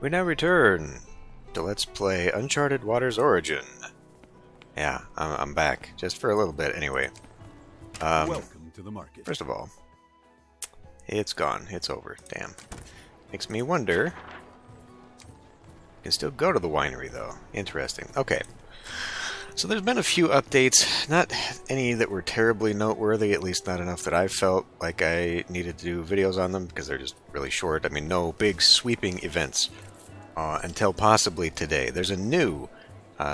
We now return to Let's Play Uncharted Waters Origin. Yeah, I'm back, just for a little bit anyway. Welcome to the market. First of all, it's gone. It's over. Damn. Makes me wonder. You can still go to the winery, though. Interesting. Okay. So there's been a few updates. Not any that were terribly noteworthy, at least not enough that I felt like I needed to do videos on them, because they're just really short. I mean, no big sweeping events until possibly today. There's a new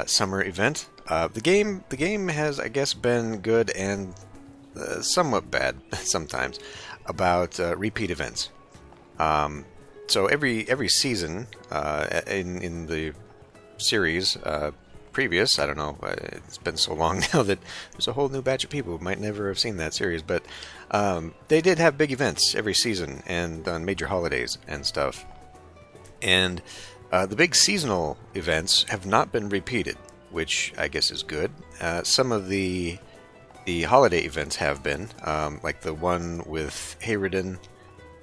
summer event. The game has, I guess, been good and somewhat bad sometimes about repeat events. So every season in the series previous, I don't know, it's been so long now that there's a whole new batch of people who might never have seen that series, but they did have big events every season and on major holidays and stuff. And the big seasonal events have not been repeated, which I guess is good. Some of the holiday events have been, like the one with Hayridden.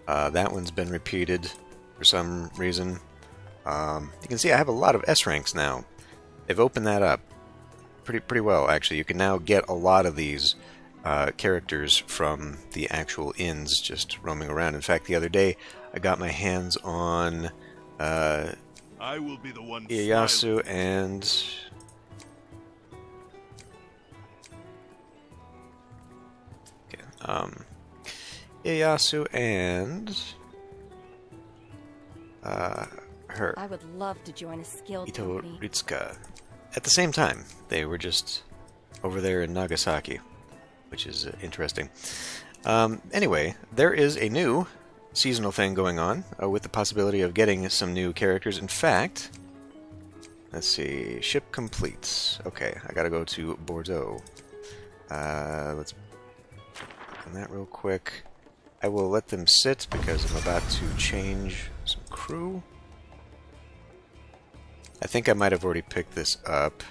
That one's been repeated for some reason. You can see I have a lot of S ranks now. They've opened that up pretty well, actually. You can now get a lot of these characters from the actual inns just roaming around. In fact, the other day I got my hands on I will be the one Ieyasu and Ieyasu and her. I would love to join a skilled company. Itoritsuka. At the same time, they were just over there in Nagasaki, which is interesting. Anyway, there is a new seasonal thing going on with the possibility of getting some new characters. In fact, let's see, ship complete. Okay, I gotta go to Bordeaux. Let's on that real quick. I will let them sit because I'm about to change some crew. I think I might have already picked this up.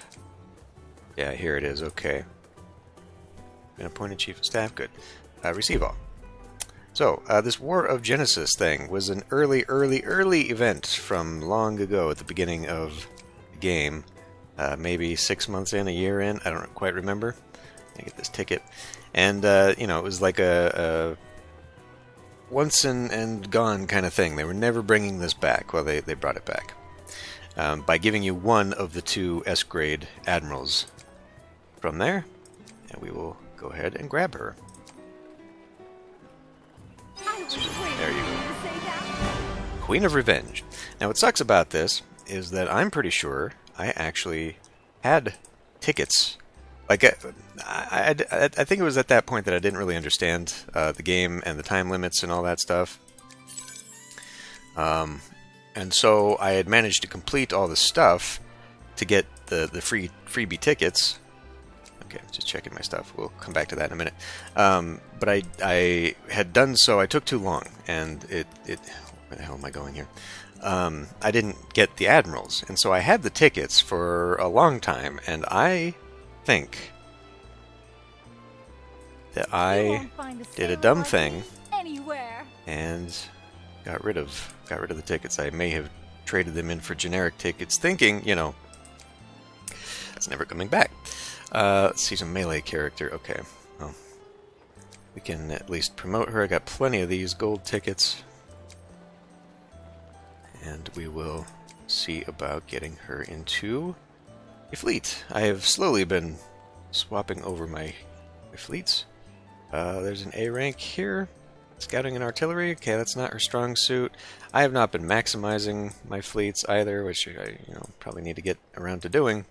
Yeah, here it is. Okay. Been appointed Chief of Staff. Good. Receive all. So, this War of Genesis thing was an early event from long ago at the beginning of the game. Maybe 6 months in, a year in. I don't quite remember. I get this ticket. And, you know, it was like a once and gone kind of thing. They were never bringing this back. Well, they brought it back. By giving you one of the two S-grade admirals from there. And we will go ahead and grab her. There you go. Queen of Revenge. Now what sucks about this is that I'm pretty sure I actually had tickets. Like, I think it was at that point that I didn't really understand the game and the time limits and all that stuff. And so I had managed to complete all the stuff to get the freebie tickets. Okay, just checking my stuff. We'll come back to that in a minute. But I had done so. I took too long, and it where the hell am I going here? I didn't get the admirals, and so I had the tickets for a long time, and I think that I did a dumb thing and got rid of the tickets. I may have traded them in for generic tickets, thinking, you know, it's never coming back. Let's see, some melee character. Okay, well, we can at least promote her. I got plenty of these gold tickets, and we will see about getting her into a fleet. I have slowly been swapping over my fleets. There's an A rank here. Scouting and artillery. Okay, that's not her strong suit. I have not been maximizing my fleets either, which I probably need to get around to doing.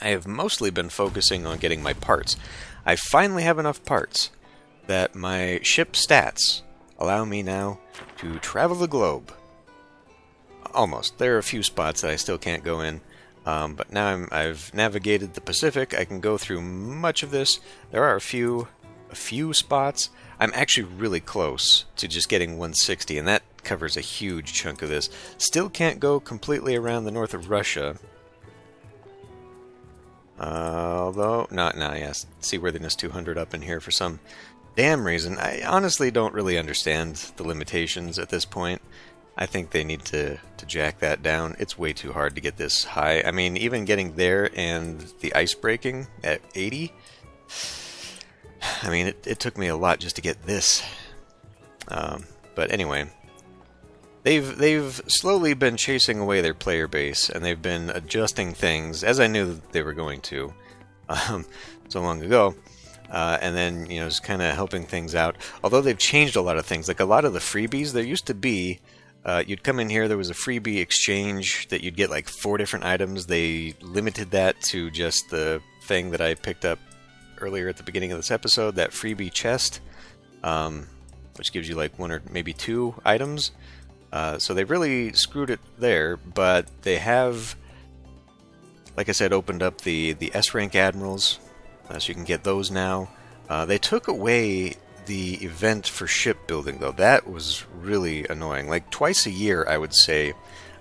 I have mostly been focusing on getting my parts. I finally have enough parts that my ship stats allow me now to travel the globe. Almost. There are a few spots that I still can't go in, but now I've navigated the Pacific. I can go through much of this. There are a few spots. I'm actually really close to just getting 160, and that covers a huge chunk of this. Still can't go completely around the north of Russia. Although, yes, seaworthiness 200 up in here for some damn reason. I honestly don't really understand the limitations at this point. I think they need to jack that down. It's way too hard to get this high. I mean, even getting there and the ice breaking at 80, I mean, it took me a lot just to get this. But anyway, they've slowly been chasing away their player base, and they've been adjusting things, as I knew that they were going to, so long ago. And then, you know, just kind of helping things out. Although they've changed a lot of things. Like a lot of the freebies, there used to be, you'd come in here, there was a freebie exchange that you'd get like 4 different items. They limited that to just the thing that I picked up earlier at the beginning of this episode, that freebie chest, which gives you like 1 or maybe 2 items. So they've really screwed it there, but they have, like I said, opened up the S-rank admirals, so you can get those now. They took away the event for shipbuilding, though. That was really annoying. Like twice a year, I would say,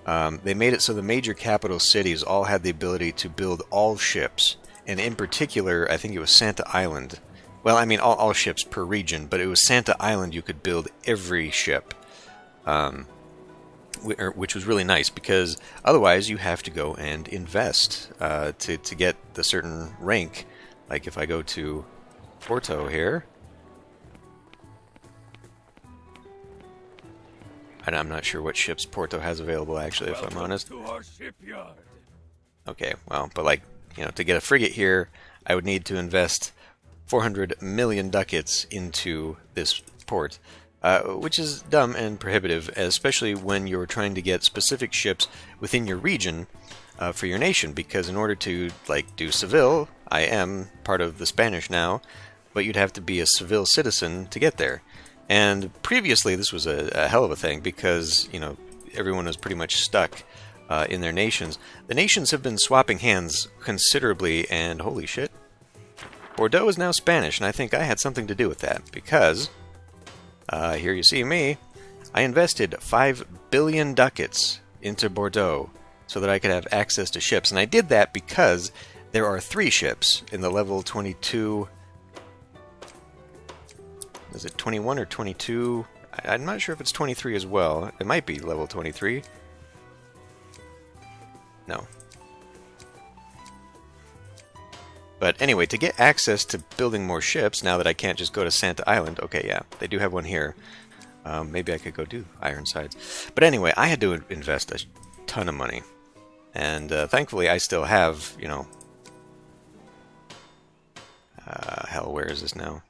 they made it so the major capital cities all had the ability to build all ships. And in particular, I think it was Santa Island. Well, I mean, all ships per region, but it was Santa Island you could build every ship. Which was really nice, because otherwise you have to go and invest to get the certain rank. Like if I go to Porto here, and I'm not sure what ships Porto has available, actually, if I'm honest. Okay, well, but like, you know, to get a frigate here, I would need to invest 400 million ducats into this port, which is dumb and prohibitive, especially when you're trying to get specific ships within your region for your nation, because in order to, like, do Seville, I am part of the Spanish now, but you'd have to be a Seville citizen to get there. And previously this was a hell of a thing, because, you know, everyone was pretty much stuck in their nations. The nations have been swapping hands considerably, and holy shit, Bordeaux is now Spanish, and I think I had something to do with that, because here you see me, I invested 5 billion ducats into Bordeaux so that I could have access to ships, and I did that because there are 3 ships in the level 22. Is it 21 or 22? I'm not sure if it's 23 as well. It might be level 23. No. But anyway, to get access to building more ships, now that I can't just go to Santa Island. Okay, yeah, they do have one here. Maybe I could go do Ironsides. But anyway, I had to invest a ton of money. And thankfully, I still have, you know... hell, where is this now?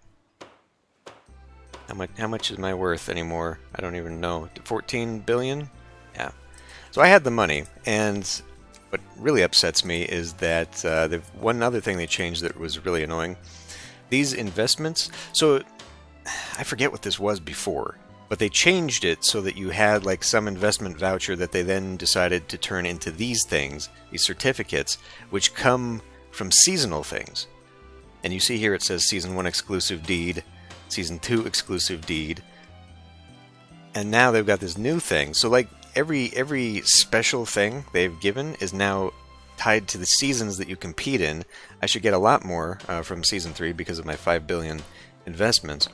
How much is my worth anymore? I don't even know. 14 billion? Yeah. So I had the money, and what really upsets me is that one other thing they changed that was really annoying. These investments... So, I forget what this was before, but they changed it so that you had like some investment voucher that they then decided to turn into these things, these certificates, which come from seasonal things. And you see here it says Season 1 exclusive deed, Season 2 exclusive deed, and now they've got this new thing. So like every special thing they've given is now tied to the seasons that you compete in. I should get a lot more from Season 3 because of my 5 billion investments.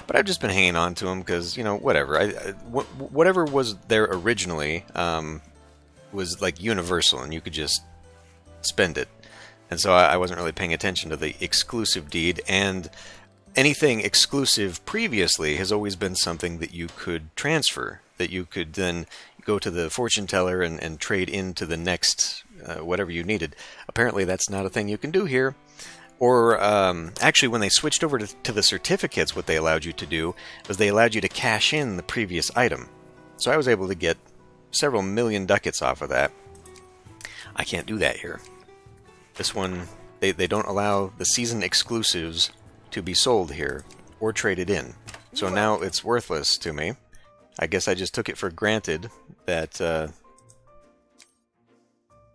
But I've just been hanging on to them because, you know, whatever. Whatever was there originally was like universal, and you could just spend it. And so I wasn't really paying attention to the exclusive deed, and anything exclusive previously has always been something that you could transfer, that you could then go to the fortune teller and trade into the next whatever you needed. Apparently that's not a thing you can do here. Or actually, when they switched over to the certificates, what they allowed you to do was they allowed you to cash in the previous item. So I was able to get several million ducats off of that. I can't do that here. This one, they don't allow the season exclusives to be sold here or traded in. So now it's worthless to me. I guess I just took it for granted that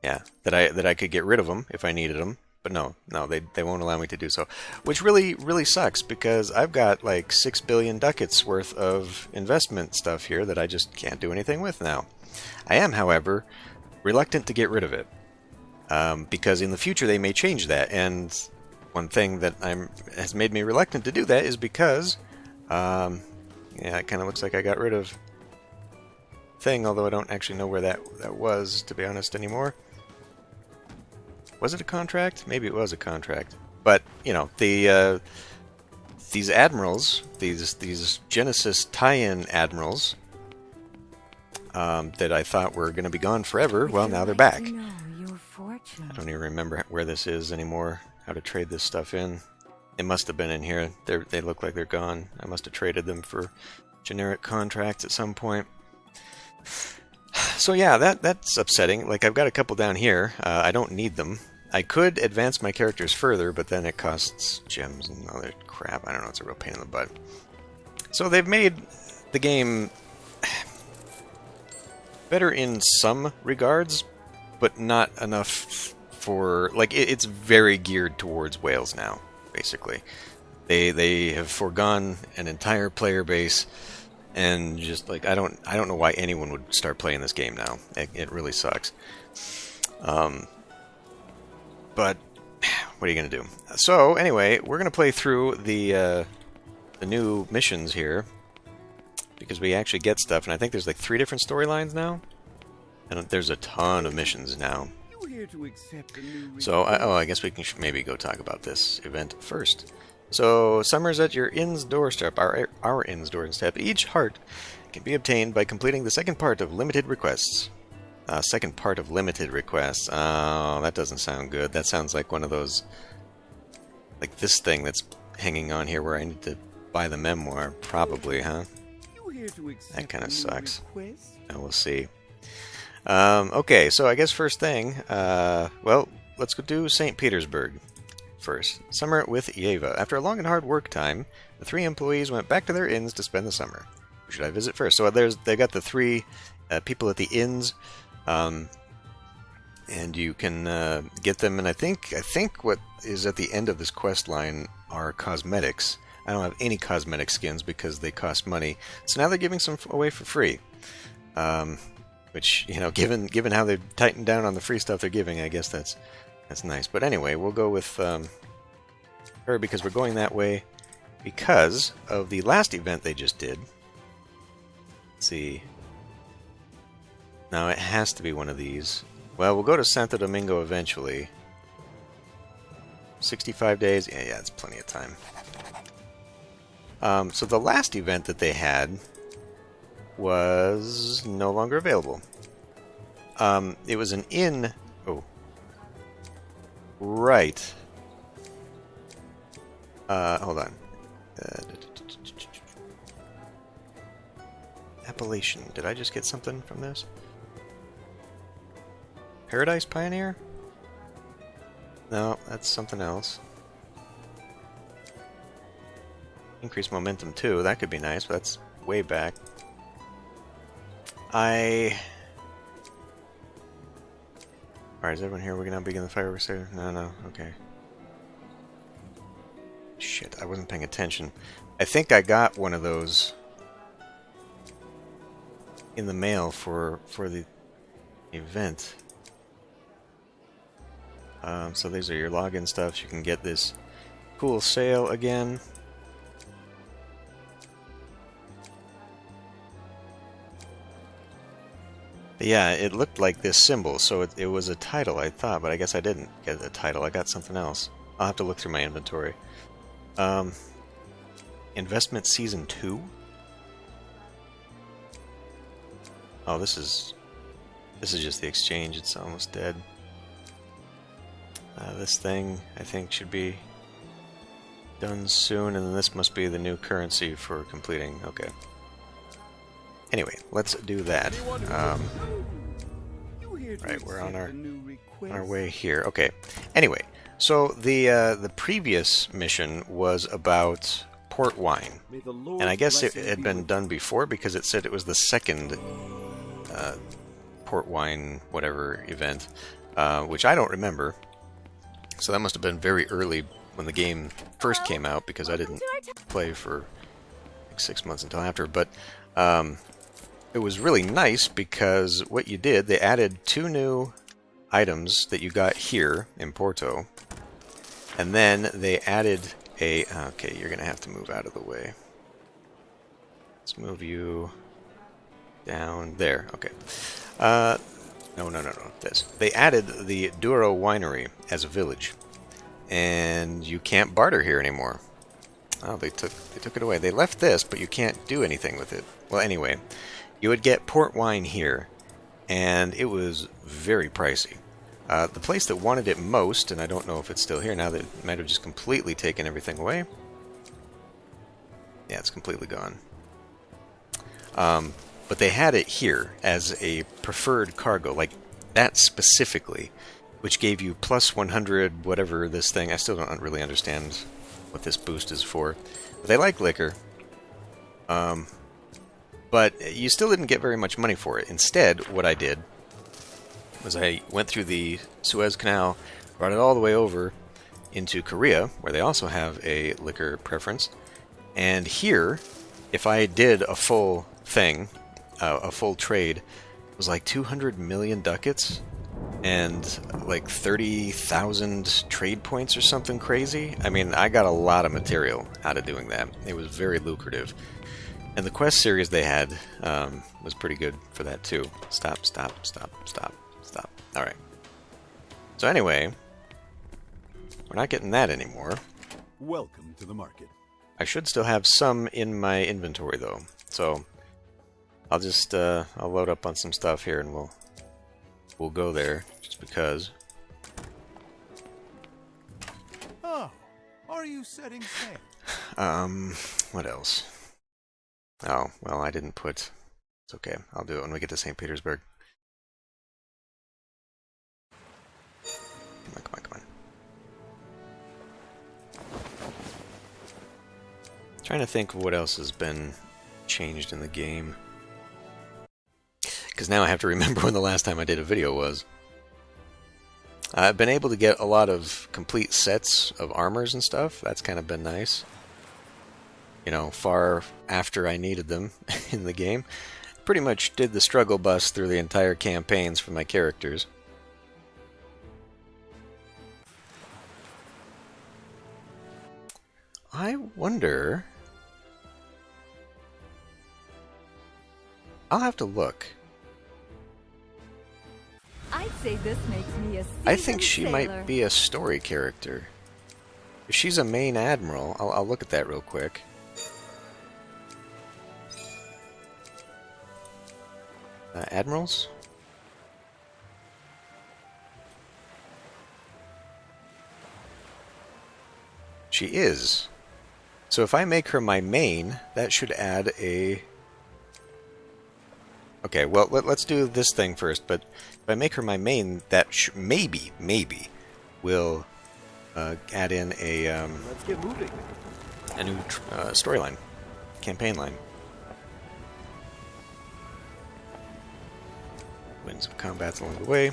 that I could get rid of them if I needed them. But no, they won't allow me to do so. Which really sucks, because I've got like 6 billion ducats worth of investment stuff here that I just can't do anything with now. I am, however, reluctant to get rid of it. Because in the future they may change that, and one thing that has made me reluctant to do that is because, yeah, it kind of looks like I got rid of thing, although I don't actually know where that was, to be honest, anymore. Was it a contract? Maybe it was a contract. But, you know, the these admirals, these Genesis tie-in admirals, that I thought were going to be gone forever, well, now they're back. I don't even remember where this is anymore, how to trade this stuff in. It must have been in here. They look like they're gone. I must have traded them for generic contracts at some point. So yeah, that's upsetting. Like, I've got a couple down here. I don't need them. I could advance my characters further, but then it costs gems and other crap. I don't know, it's a real pain in the butt. So they've made the game better in some regards, but not enough for... Like, it's very geared towards whales now, basically. They have foregone an entire player base, and just, like, I don't know why anyone would start playing this game now. It really sucks. But what are you going to do? So, anyway, we're going to play through the new missions here, because we actually get stuff, and I think there's like 3 different storylines now, and there's a ton of missions now. So, I guess we can maybe go talk about this event first. So, summer's at your inn's doorstep, our inn's doorstep. Each heart can be obtained by completing the second part of limited requests. Second part of limited requests. Oh, that doesn't sound good. That sounds like one of those, like this thing that's hanging on here where I need to buy the memoir, probably, huh? That kind of sucks. We'll see. Okay, so I guess first thing, well, let's go do St. Petersburg first. Summer with Yeva. After a long and hard work time, the 3 employees went back to their inns to spend the summer. Who should I visit first? So they got the 3 people at the inns. And you can get them, and I think what is at the end of this quest line are cosmetics. I don't have any cosmetic skins because they cost money, so now they're giving some away for free. Which, you know, given how they've tightened down on the free stuff they're giving, I guess that's nice. But anyway, we'll go with her because we're going that way because of the last event they just did. Let's see. Now, it has to be one of these. Well, we'll go to Santo Domingo eventually. 65 days? Yeah, it's plenty of time. So the last event that they had was no longer available. It was an inn... Oh. Right. Hold on. Appellation. Did I just get something from this? Paradise Pioneer? No, that's something else. Increase momentum too. That could be nice, but that's way back. Alright, is everyone here? We're gonna begin the fireworks there? No, okay. Shit, I wasn't paying attention. I think I got one of those in the mail for the event. So these are your login stuff. You can get this cool sale again. But yeah, it looked like this symbol, so it was a title, I thought, but I guess I didn't get a title. I got something else. I'll have to look through my inventory. Investment Season 2? Oh, this is just the exchange. It's almost dead. This thing, I think, should be done soon, and then this must be the new currency for completing. Okay. Anyway, let's do that. Right, we're on our way here. Okay. Anyway, so the previous mission was about port wine, and I guess it had been done before because it said it was the second port wine whatever event, which I don't remember. So that must have been very early when the game first came out, because I didn't play for like 6 months until after. But it was really nice because what you did, they added 2 new items that you got here in Porto, and then they added a... Okay, you're going to have to move out of the way. Let's move you Down there. Okay. No. This. They added the Douro Winery as a village, and you can't barter here anymore. Oh, they took it away. They left this, but you can't do anything with it. Well, anyway, you would get port wine here, and it was very pricey. The place that wanted it most, and I don't know if it's still here now, they might have just completely taken everything away. Yeah, it's completely gone. But they had it here as a preferred cargo, like that specifically, which gave you plus 100 whatever this thing. I still don't really understand what this boost is for. But they like liquor. But you still didn't get very much money for it. Instead, what I did was I went through the Suez Canal, brought it all the way over into Korea, where they also have a liquor preference. And here, if I did a full thing, a full trade, it was like 200 million ducats and like 30,000 trade points or something crazy. I mean, I got a lot of material out of doing that. It was very lucrative. And the quest series they had was pretty good for that too. Stop. Alright. So anyway, we're not getting that anymore. Welcome to the market. I should still have some in my inventory though. So I'll just I'll load up on some stuff here and we'll go there just because. Oh, are you setting sail? What else? Oh, well, I didn't put... It's okay. I'll do it when we get to St. Petersburg. Come on. Trying to think of what else has been changed in the game. Because now I have to remember when the last time I did a video was. I've been able to get a lot of complete sets of armors and stuff. That's kind of been nice. You know, far after I needed them in the game. Pretty much did the struggle bus through the entire campaigns for my characters. I wonder... I'll have to look. I'd say this makes me a I think seasoned she sailor. might be a story character. If she's a main admiral, I'll look at that real quick. Admirals? She is. So if I make her my main, that should add a... Okay, well, let's do this thing first, but if I make her my main, that maybe, will add in a, Let's get moving. a new storyline, campaign line. Win some combats along the way.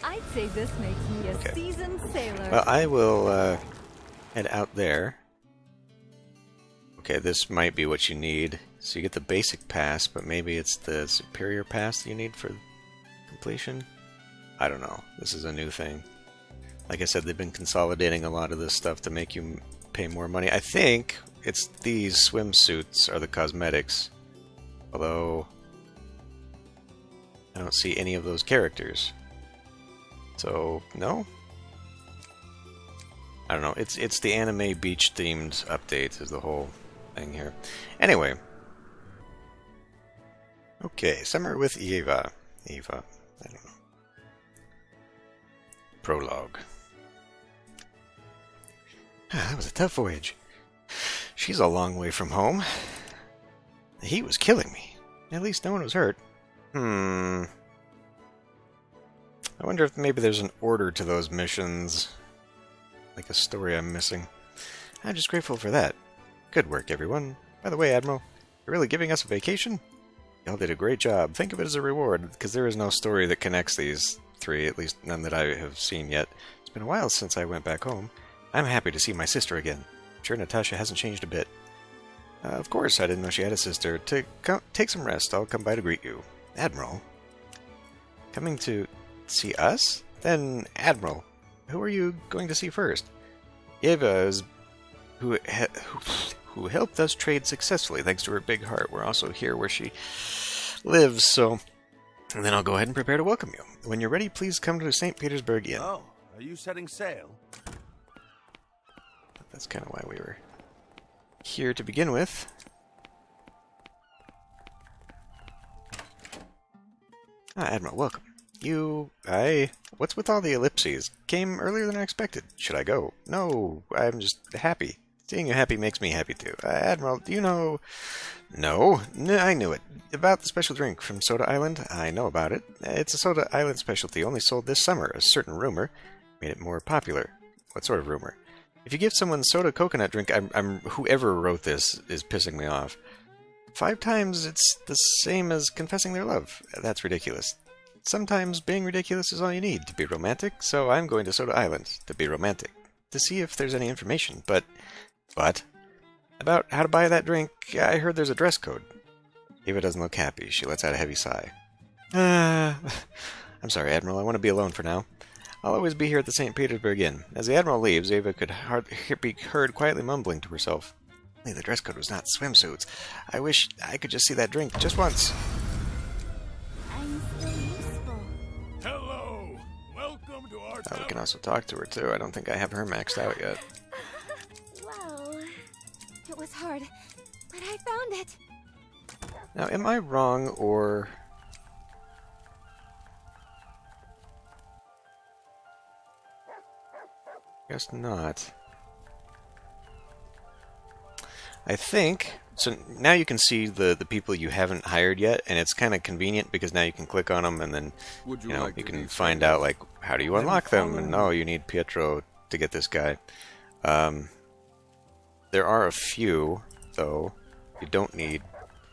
I'd say this makes me a seasoned sailor. Well, I will head out there. Okay, this might be what you need. So you get the basic pass, but maybe it's the superior pass that you need for completion? I don't know. This is a new thing. Like I said, they've been consolidating a lot of this stuff to make you pay more money. I think it's these swimsuits are the cosmetics. Although I don't see any of those characters. So, no? I don't know. It's the anime beach themed update is the whole thing here. Anyway. Okay, Summer with Eva. I don't know. Prologue. That was a tough voyage. She's a long way from home. The heat was killing me. At least no one was hurt. I wonder if maybe there's an order to those missions. Like a story I'm missing. I'm just grateful for that. Good work, everyone. By the way, Admiral, you're really giving us a vacation? Y'all did a great job. Think of it as a reward, because there is no story that connects these three, at least none that I have seen yet. It's been a while since I went back home. I'm happy to see my sister again. I'm sure Natasha hasn't changed a bit. Of course, I didn't know she had a sister. Take some rest. I'll come by to greet you. Admiral? Coming to see us? Then, Admiral, who are you going to see first? Eva is... Who who helped us trade successfully thanks to her big heart. We're also here where she lives, so... And then I'll go ahead and prepare to welcome you. When you're ready, please come to the St. Petersburg Inn. Oh, are you setting sail? That's kind of why we were here to begin with. Admiral, welcome. What's with all the ellipses? Came earlier than I expected. Should I go? No, I'm just happy. Seeing you happy makes me happy too. Admiral, do you know... No, I knew it. About the special drink from Soda Island? I know about it. It's a Soda Island specialty, only sold this summer. A certain rumor made it more popular. What sort of rumor? If you give someone soda coconut drink, whoever wrote this is pissing me off. 5 times it's the same as confessing their love. That's ridiculous. Sometimes being ridiculous is all you need to be romantic, so I'm going to Soda Island to be romantic. To see if there's any information, but... About how to buy that drink, I heard there's a dress code. Eva doesn't look happy. She lets out a heavy sigh. I'm sorry, Admiral. I want to be alone for now. I'll always be here at the St. Petersburg Inn. As the Admiral leaves, Eva could be heard quietly mumbling to herself. Only the dress code was not swimsuits. I wish I could just see that drink just once. I'm still useful. Hello! Welcome to our We can also talk to her, too. I don't think I have her maxed out yet. Well, it was hard, but I found it. Now, am I wrong, or... Guess not. I think... So now you can see the people you haven't hired yet, and it's kind of convenient because now you can click on them and then, you can find out, like, how do you unlock them? And, oh, you need Pietro to get this guy. There are a few, though. You don't need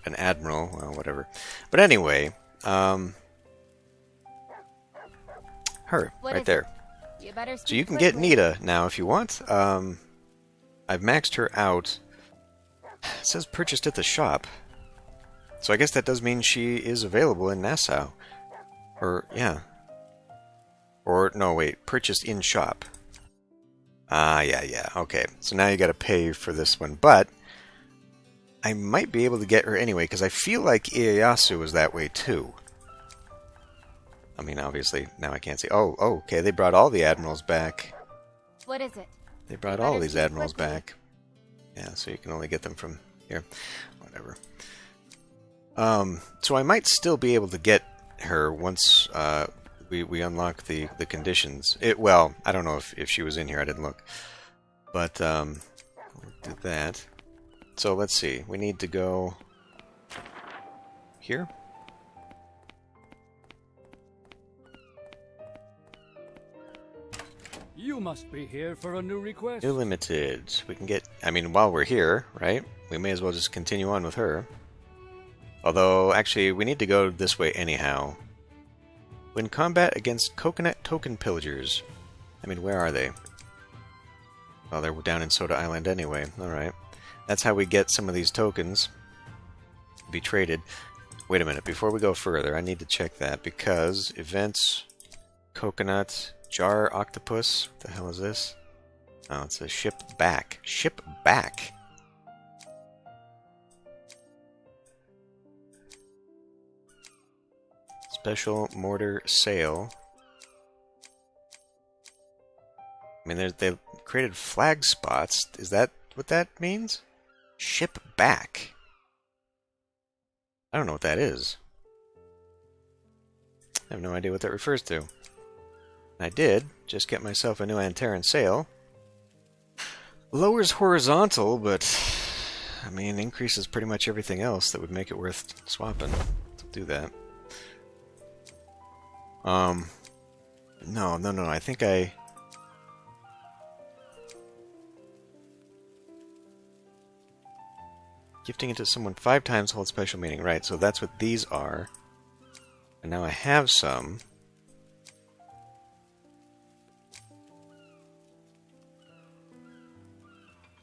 an admiral. Well, whatever. But anyway, her, right there. You better So you can get Nita now if you want. I've maxed her out. It says purchased at the shop. So I guess that does mean she is available in Nassau. Or, yeah. Or, no, wait. Purchased in shop. Yeah. Okay. So now you gotta pay for this one. But I might be able to get her anyway, because I feel like Ieyasu was that way too. I mean, obviously, now I can't see. Oh, okay. They brought all the admirals back. What is it? They brought all these admirals back. Yeah, so you can only get them from here. Whatever. So I might still be able to get her once we unlock the conditions. Well, I don't know if she was in here. I didn't look. But we'll do that. So let's see. We need to go here. You must be here for a new request. New limited. We can get... I mean, while we're here, right? We may as well just continue on with her. Although, actually, we need to go this way anyhow. When combat against coconut token pillagers. I mean, where are they? Well, they're down in Soda Island anyway. Alright. That's how we get some of these tokens. Be traded. Wait a minute. Before we go further, I need to check that. Because events... Coconut... Jar octopus. What the hell is this? Oh, it says ship back. Ship back. Special mortar sale. I mean, they created flag spots. Is that what that means? Ship back. I don't know what that is. I have no idea what that refers to. I did just get myself a new Antaran sail. Lowers horizontal, but I mean increases pretty much everything else that would make it worth swapping. So do that. No. I think gifting it to someone 5 times holds special meaning. Right, so that's what these are. And now I have some.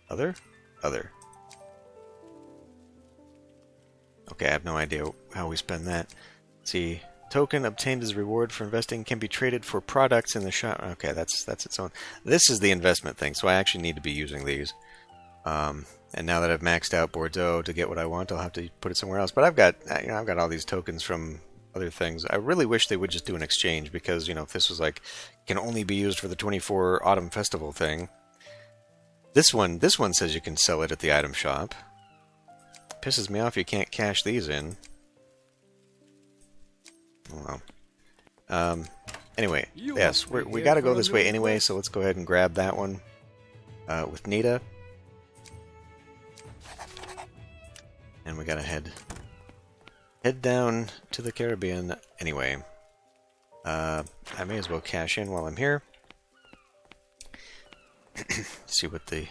Other? Okay, I have no idea how we spend that. Let's see. Token obtained as reward for investing can be traded for products in the shop. Okay, that's its own. This is the investment thing, so I actually need to be using these. And now that I've maxed out Bordeaux to get what I want, I'll have to put it somewhere else. But I've got, I've got all these tokens from other things. I really wish they would just do an exchange because, if this was like can only be used for the 24 Autumn Festival thing. This one says you can sell it at the item shop. Pisses me off you can't cash these in. Oh well. Anyway, yes, we got to go this way anyway, so let's go ahead and grab that one with Nita. And we got to head down to the Caribbean anyway. I may as well cash in while I'm here. See what the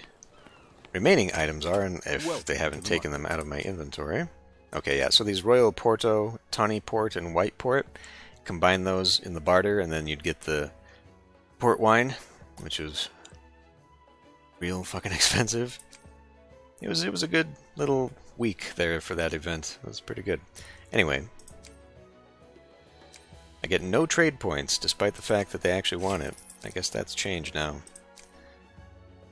remaining items are and if they haven't taken them out of my inventory. Okay, yeah, so these Royal Porto, Tawny Port, and White Port, combine those in the barter, and then you'd get the port wine, which was real fucking expensive. It was a good little week there for that event. It was pretty good. Anyway, I get no trade points, despite the fact that they actually want it. I guess that's changed now.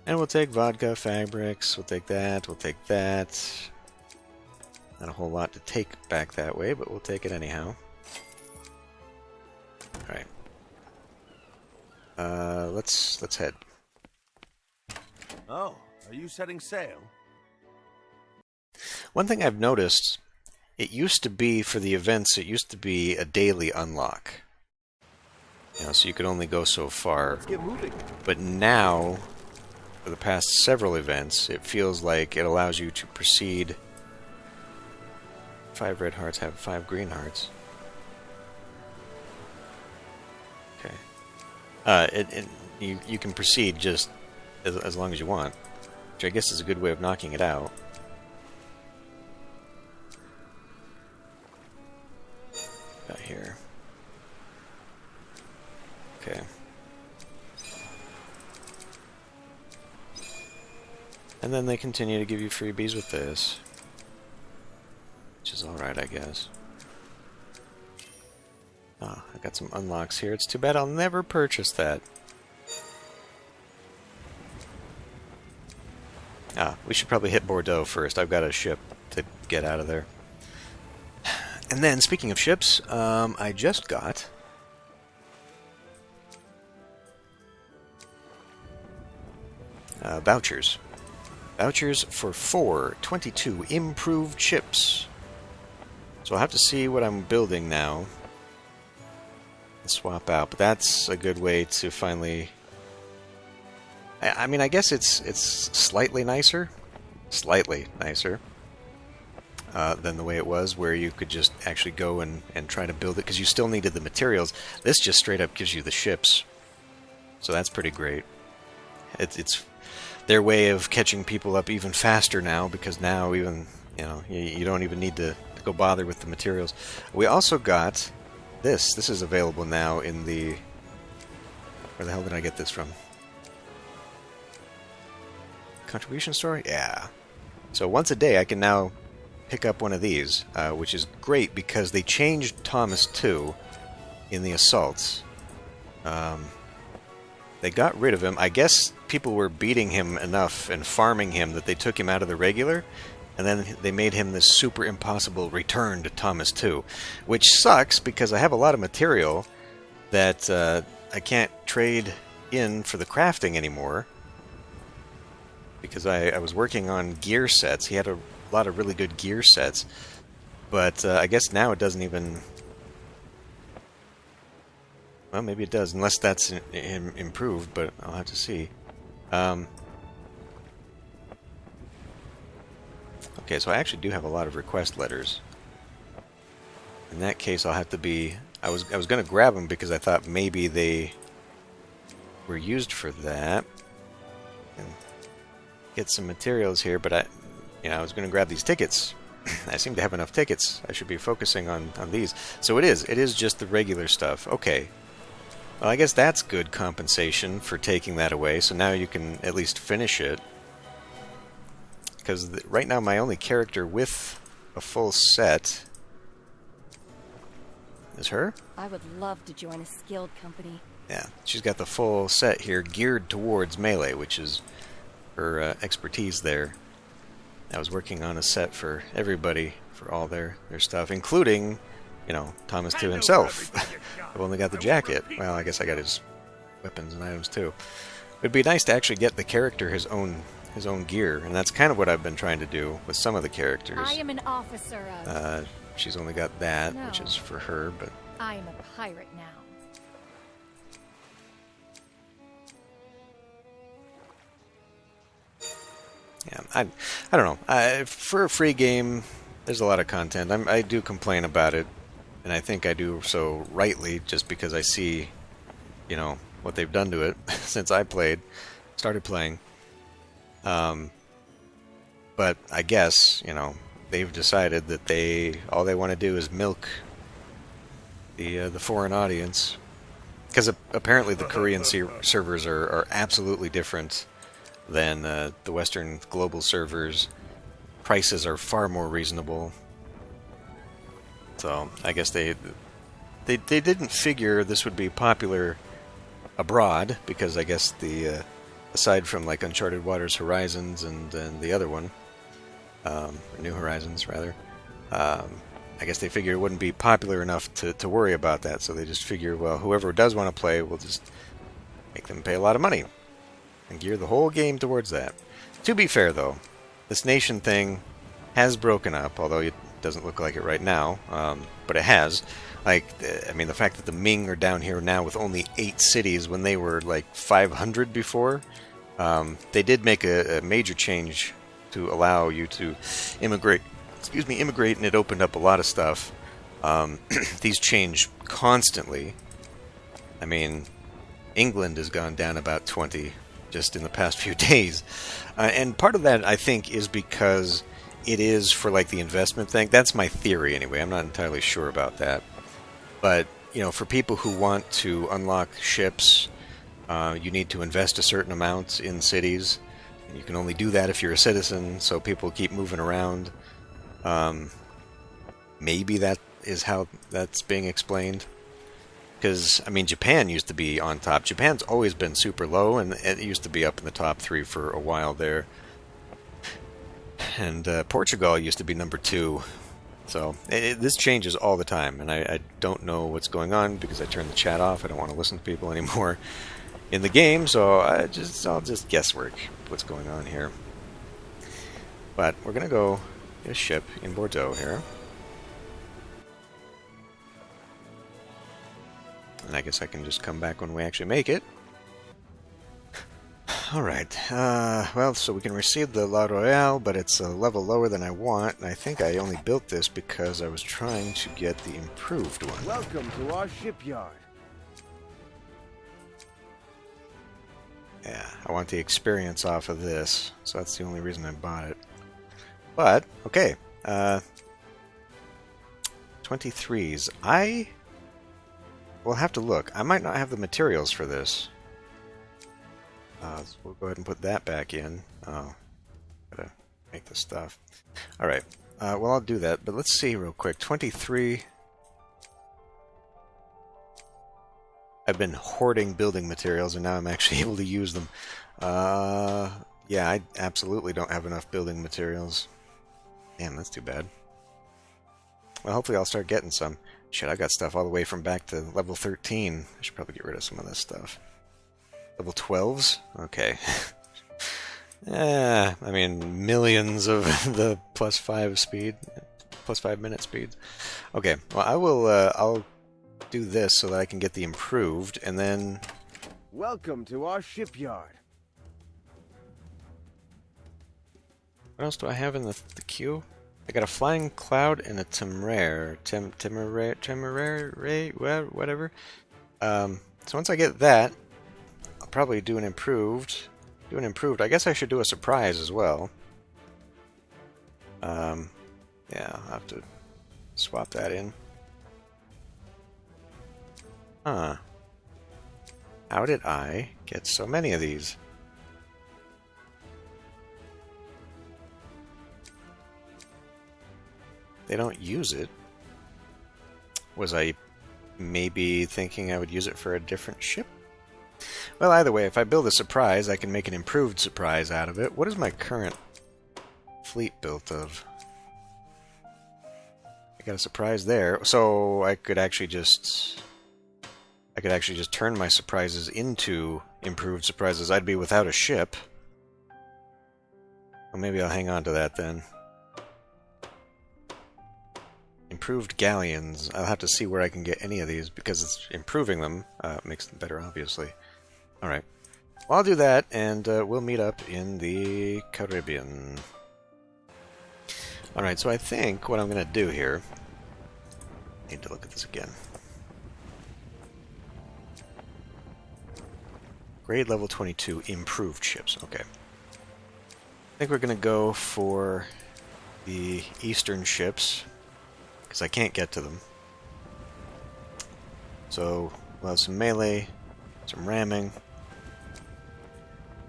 And we'll take vodka, fabrics, we'll take that, we'll take that. Not a whole lot to take back that way, but we'll take it anyhow. Alright. Let's head. Oh, are you setting sail? One thing I've noticed, it used to be for the events, it used to be a daily unlock. So you could only go so far. Let's get moving. But now, for the past several events, it feels like it allows you to proceed. 5 red hearts have 5 green hearts. Okay. You can proceed just as long as you want, which I guess is a good way of knocking it out. Got here. Okay. And then they continue to give you freebies with this. Which is alright, I guess. Ah, I got some unlocks here. It's too bad I'll never purchase that. Ah, we should probably hit Bordeaux first. I've got a ship to get out of there. And then, speaking of ships, I just got vouchers. Vouchers for 4 22 improved ships. So I'll have to see what I'm building now and swap out. But that's a good way to finally... I mean, I guess it's slightly nicer than the way it was, where you could just actually go and try to build it, because you still needed the materials. This just straight up gives you the ships. So that's pretty great. It's their way of catching people up even faster now, because now even, you don't even need to go bother with the materials. We also got this. This is available now in the... Where the hell did I get this from? Contribution store? Yeah. So once a day I can now pick up one of these, which is great because they changed Thomas 2 in the assaults. They got rid of him. I guess people were beating him enough and farming him that they took him out of the regular, and then they made him this super impossible return to Thomas 2, which sucks because I have a lot of material that I can't trade in for the crafting anymore, because I was working on gear sets. He had a lot of really good gear sets, but I guess now it doesn't even... Well, maybe it does, unless that's improved, but I'll have to see. Okay, so I actually do have a lot of request letters. In that case, I'll have to be... I was going to grab them because I thought maybe they were used for that. And get some materials here, but I was going to grab these tickets. I seem to have enough tickets. I should be focusing on these. So it is just the regular stuff. Okay. Well, I guess that's good compensation for taking that away, so now you can at least finish it. Because right now my only character with a full set is her. I would love to join a skilled company. Yeah, she's got the full set here geared towards melee, which is her expertise there. I was working on a set for everybody for all their stuff, including, you know, Thomas to himself. I've only got the jacket. Well, I guess I got his weapons and items too. It'd be nice to actually get the character his own gear, and that's kind of what I've been trying to do with some of the characters. I am an officer of... She's only got that, No. which is for her, but I am a pirate now. yeah, I don't know. For a free game, there's a lot of content. I do complain about it, and I think I do so rightly, just because I see, you know, what they've done to it since I started playing. But I guess, you know, they've decided that all they want to do is milk the foreign audience, because apparently the Korean servers are absolutely different than the Western global servers. Prices are far more reasonable. So I guess they didn't figure this would be popular abroad, because I guess aside from like Uncharted Waters Horizons and the other one, or New Horizons rather, I guess they figured it wouldn't be popular enough to worry about that. So they just figure, well, whoever does want to play, we'll just make them pay a lot of money and gear the whole game towards that. To be fair, though, this nation thing has broken up, although it doesn't look like it right now, but it has. Like, I mean, the fact that the Ming are down here now with only 8 cities when they were like 500 before, they did make a major change to allow you to immigrate, and it opened up a lot of stuff. These change constantly. I mean, England has gone down about 20 just in the past few days. And part of that, I think, is because it is for like the investment thing. That's my theory anyway. I'm not entirely sure about that. But, you know, for people who want to unlock ships, you need to invest a certain amount in cities. And you can only do that if you're a citizen, so people keep moving around. Maybe that is how that's being explained. Because, I mean, Japan used to be on top. Japan's always been super low, and it used to be up in the top 3 for a while there. And Portugal used to be number 2. So, this changes all the time, and I don't know what's going on because I turned the chat off. I don't want to listen to people anymore in the game, so I'll just guesswork what's going on here. But we're going to go get a ship in Bordeaux here. And I guess I can just come back when we actually make it. Alright, well, so we can receive the La Royale, but it's a level lower than I want, and I think I only built this because I was trying to get the improved one. Welcome to our shipyard. Yeah, I want the experience off of this, so that's the only reason I bought it. But, okay, 23s. I will have to look. I might not have the materials for this. So we'll go ahead and put that back in. Oh, gotta make the stuff. Alright, well, I'll do that, but let's see real quick. 23. I've been hoarding building materials, and now I'm actually able to use them. Yeah, I absolutely don't have enough building materials. Damn, that's too bad. Well, hopefully I'll start getting some. Shit, I got stuff all the way from back to level 13. I should probably get rid of some of this stuff. Level 12s? Okay. Yeah, I mean, millions of the +5 minute speeds. Okay, well, I'll do this so that I can get the improved, and then... Welcome to our shipyard. What else do I have in the queue? I got a flying cloud and a temeraire. Temeraire, whatever. So once I get that, I'll probably do an improved. I guess I should do a surprise as well. Yeah, I'll have to swap that in. Huh. How did I get so many of these? They don't use it. Was I maybe thinking I would use it for a different ship? Well, either way, if I build a surprise, I can make an improved surprise out of it. What is my current fleet built of? I got a surprise there, so I could actually just turn my surprises into improved surprises. I'd be without a ship. Well, maybe I'll hang on to that then. Improved galleons. I'll have to see where I can get any of these because it's improving them makes them better, obviously. All right. Well, I'll do that, and we'll meet up in the Caribbean. All right. So I think what I'm going to do here. I need to look at this again. Grade level 22, improved ships. Okay. I think we're going to go for the eastern ships, because I can't get to them. So we'll have some melee, some ramming.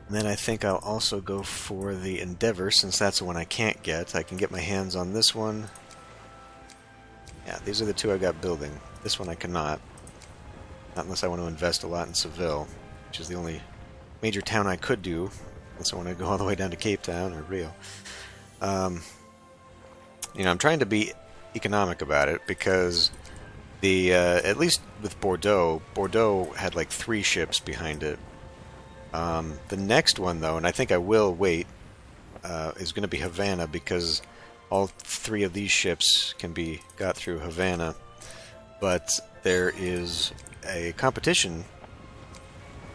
And then I think I'll also go for the Endeavor, since that's the one I can't get. I can get my hands on this one. Yeah, these are the two I got building. This one I cannot. Not unless I want to invest a lot in Seville, which is the only major town I could do, unless I want to go all the way down to Cape Town or Rio. You know, I'm trying to be economic about it, because the at least with Bordeaux had like 3 ships behind it. The next one, though, and I think I will wait, is going to be Havana, because all 3 of these ships can be got through Havana. But there is a competition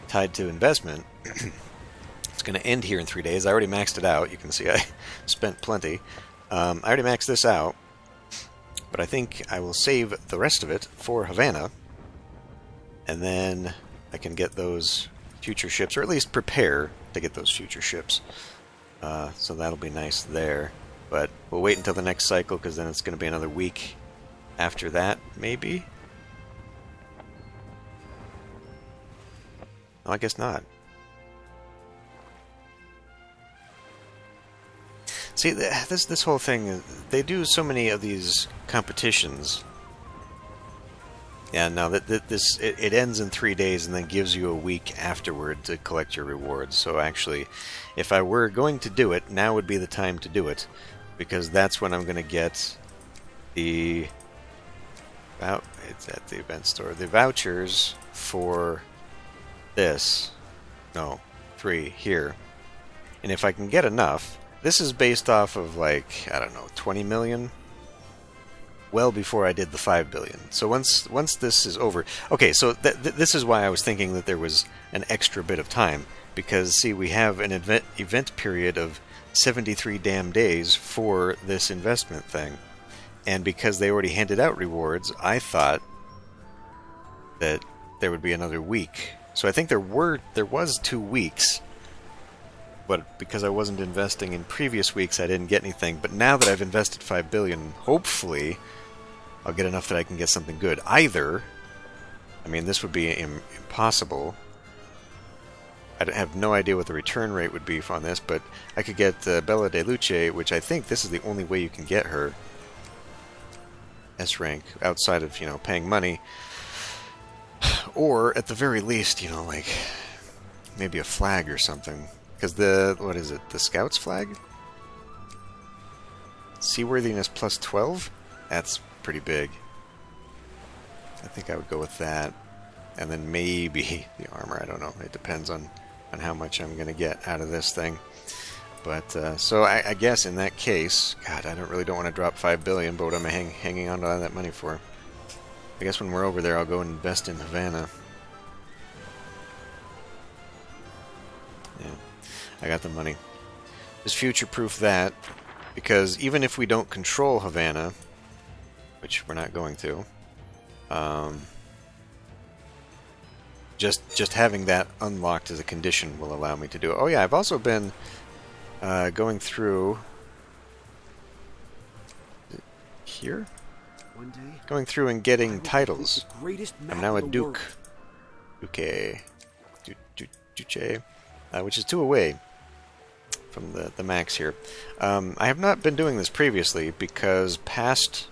tied to investment. It's going to end here in 3 days. I already maxed it out. You can see I spent plenty. I already maxed this out, but I think I will save the rest of it for Havana, and then I can get those future ships, or at least prepare to get those future ships. So that'll be nice there. But we'll wait until the next cycle, because then it's going to be another week after that, maybe? No, I guess not. See, this whole thing, they do so many of these competitions. Yeah, no, it ends in 3 days and then gives you a week afterward to collect your rewards. So actually, if I were going to do it, now would be the time to do it, because that's when I'm going to get the... it's at the event store. The vouchers for this. No, 3 here. And if I can get enough... This is based off of, like, I don't know, 20 million? Well before I did the 5 billion. So once this is over... Okay, so this is why I was thinking that there was an extra bit of time. Because, see, we have an event period of 73 damn days for this investment thing. And because they already handed out rewards, I thought that there would be another week. So I think there was 2 weeks. But because I wasn't investing in previous weeks, I didn't get anything. But now that I've invested 5 billion, hopefully I'll get enough that I can get something good. Either, I mean, this would be impossible. I have no idea what the return rate would be on this, but I could get Bella de Luce, which I think this is the only way you can get her S rank, outside of, you know, paying money. Or, at the very least, you know, like, maybe a flag or something. Because what is it, the Scouts flag? Seaworthiness plus 12? That's pretty big. I think I would go with that. And then maybe the armor, I don't know. It depends on how much I'm going to get out of this thing. But, so I guess in that case, God, I don't want to drop 5 billion, but what am I hanging on to all that money for? I guess when we're over there, I'll go and invest in Havana. Yeah. I got the money. Just future-proof that, because even if we don't control Havana, which we're not going to, just having that unlocked as a condition will allow me to do it. Oh yeah, I've also been going through here, going through and getting titles. I'm now a Duke. Duce, which is 2 away from the max here. I have not been doing this previously because past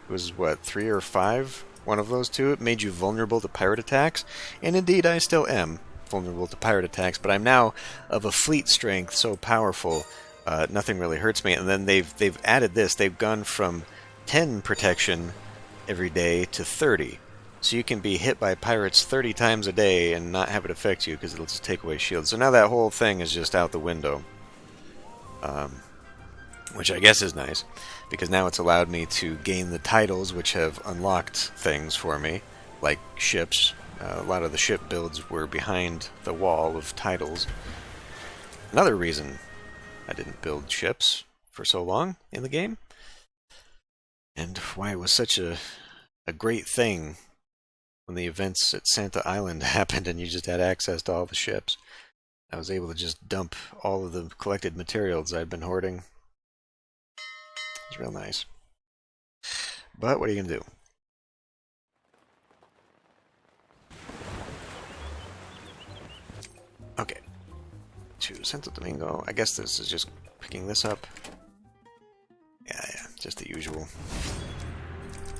was what, 3 or 5 one of those two, it made you vulnerable to pirate attacks. And indeed, I still am vulnerable to pirate attacks, but I'm now of a fleet strength so powerful, nothing really hurts me. And then they've added this. They've gone from 10 protection every day to 30. So you can be hit by pirates 30 times a day and not have it affect you because it'll just take away shields. So now that whole thing is just out the window. Which I guess is nice, because now it's allowed me to gain the titles which have unlocked things for me, like ships. A lot of the ship builds were behind the wall of titles. Another reason I didn't build ships for so long in the game, and why it was such a great thing when the events at Santa Island happened and you just had access to all the ships. I was able to just dump all of the collected materials I'd been hoarding. It's real nice. But what are you going to do? Okay. To Santo Domingo. I guess this is just picking this up. Yeah, just the usual.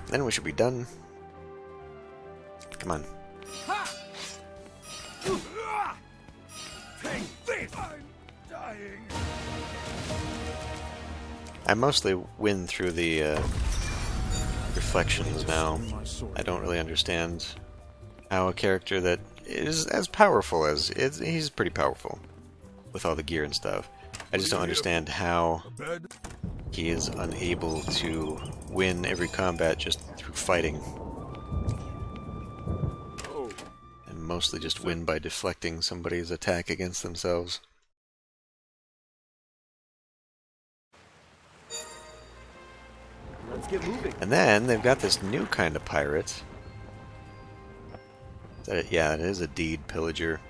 Then we should be done. Come on. Take this! I'm dying. I mostly win through the reflections now. I don't really understand how a character that is as powerful as he's pretty powerful with all the gear and stuff. I just don't understand how he is unable to win every combat just through fighting. And mostly just win by deflecting somebody's attack against themselves. Let's get moving. And then they've got this new kind of pirate. Yeah, it is a deed pillager.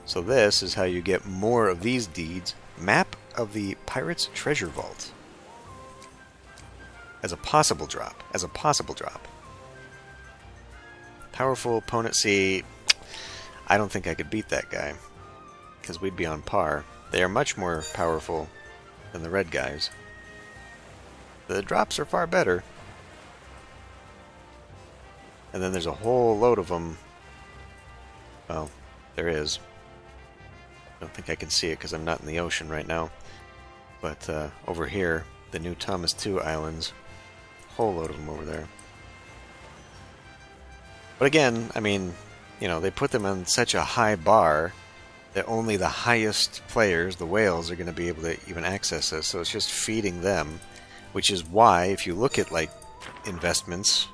So this is how you get more of these deeds. Map of the Pirate's Treasure Vault. As a possible drop. As a possible drop. Powerful opponent. See, I don't think I could beat that guy, because we'd be on par. They are much more powerful than the red guys. The drops are far better. And then there's a whole load of them. Well, there is. I don't think I can see it because I'm not in the ocean right now. But over here, the new Thomas II Islands. Whole load of them over there. But again, I mean, you know, they put them on such a high bar that only the highest players, the whales, are going to be able to even access this. So it's just feeding them. Which is why, if you look at, like, investments...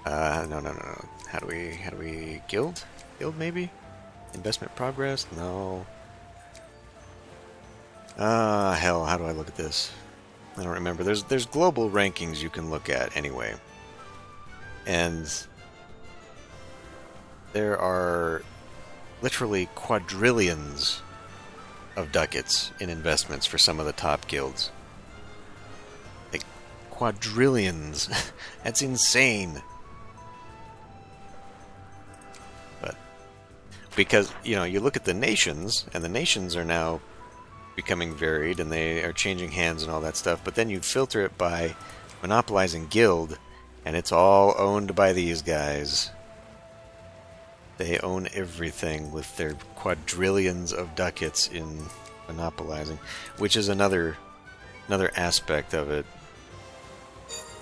no. How do we... Guild? Guild, maybe? Investment progress? No. Hell, how do I look at this? I don't remember. There's global rankings you can look at, anyway. And... there are literally quadrillions of ducats in investments for some of the top guilds. Quadrillions. That's insane. But because, you know, you look at the nations, and the nations are now becoming varied, and they are changing hands and all that stuff, but then you filter it by monopolizing guild, and it's all owned by these guys. They own everything with their quadrillions of ducats in monopolizing, which is another aspect of it.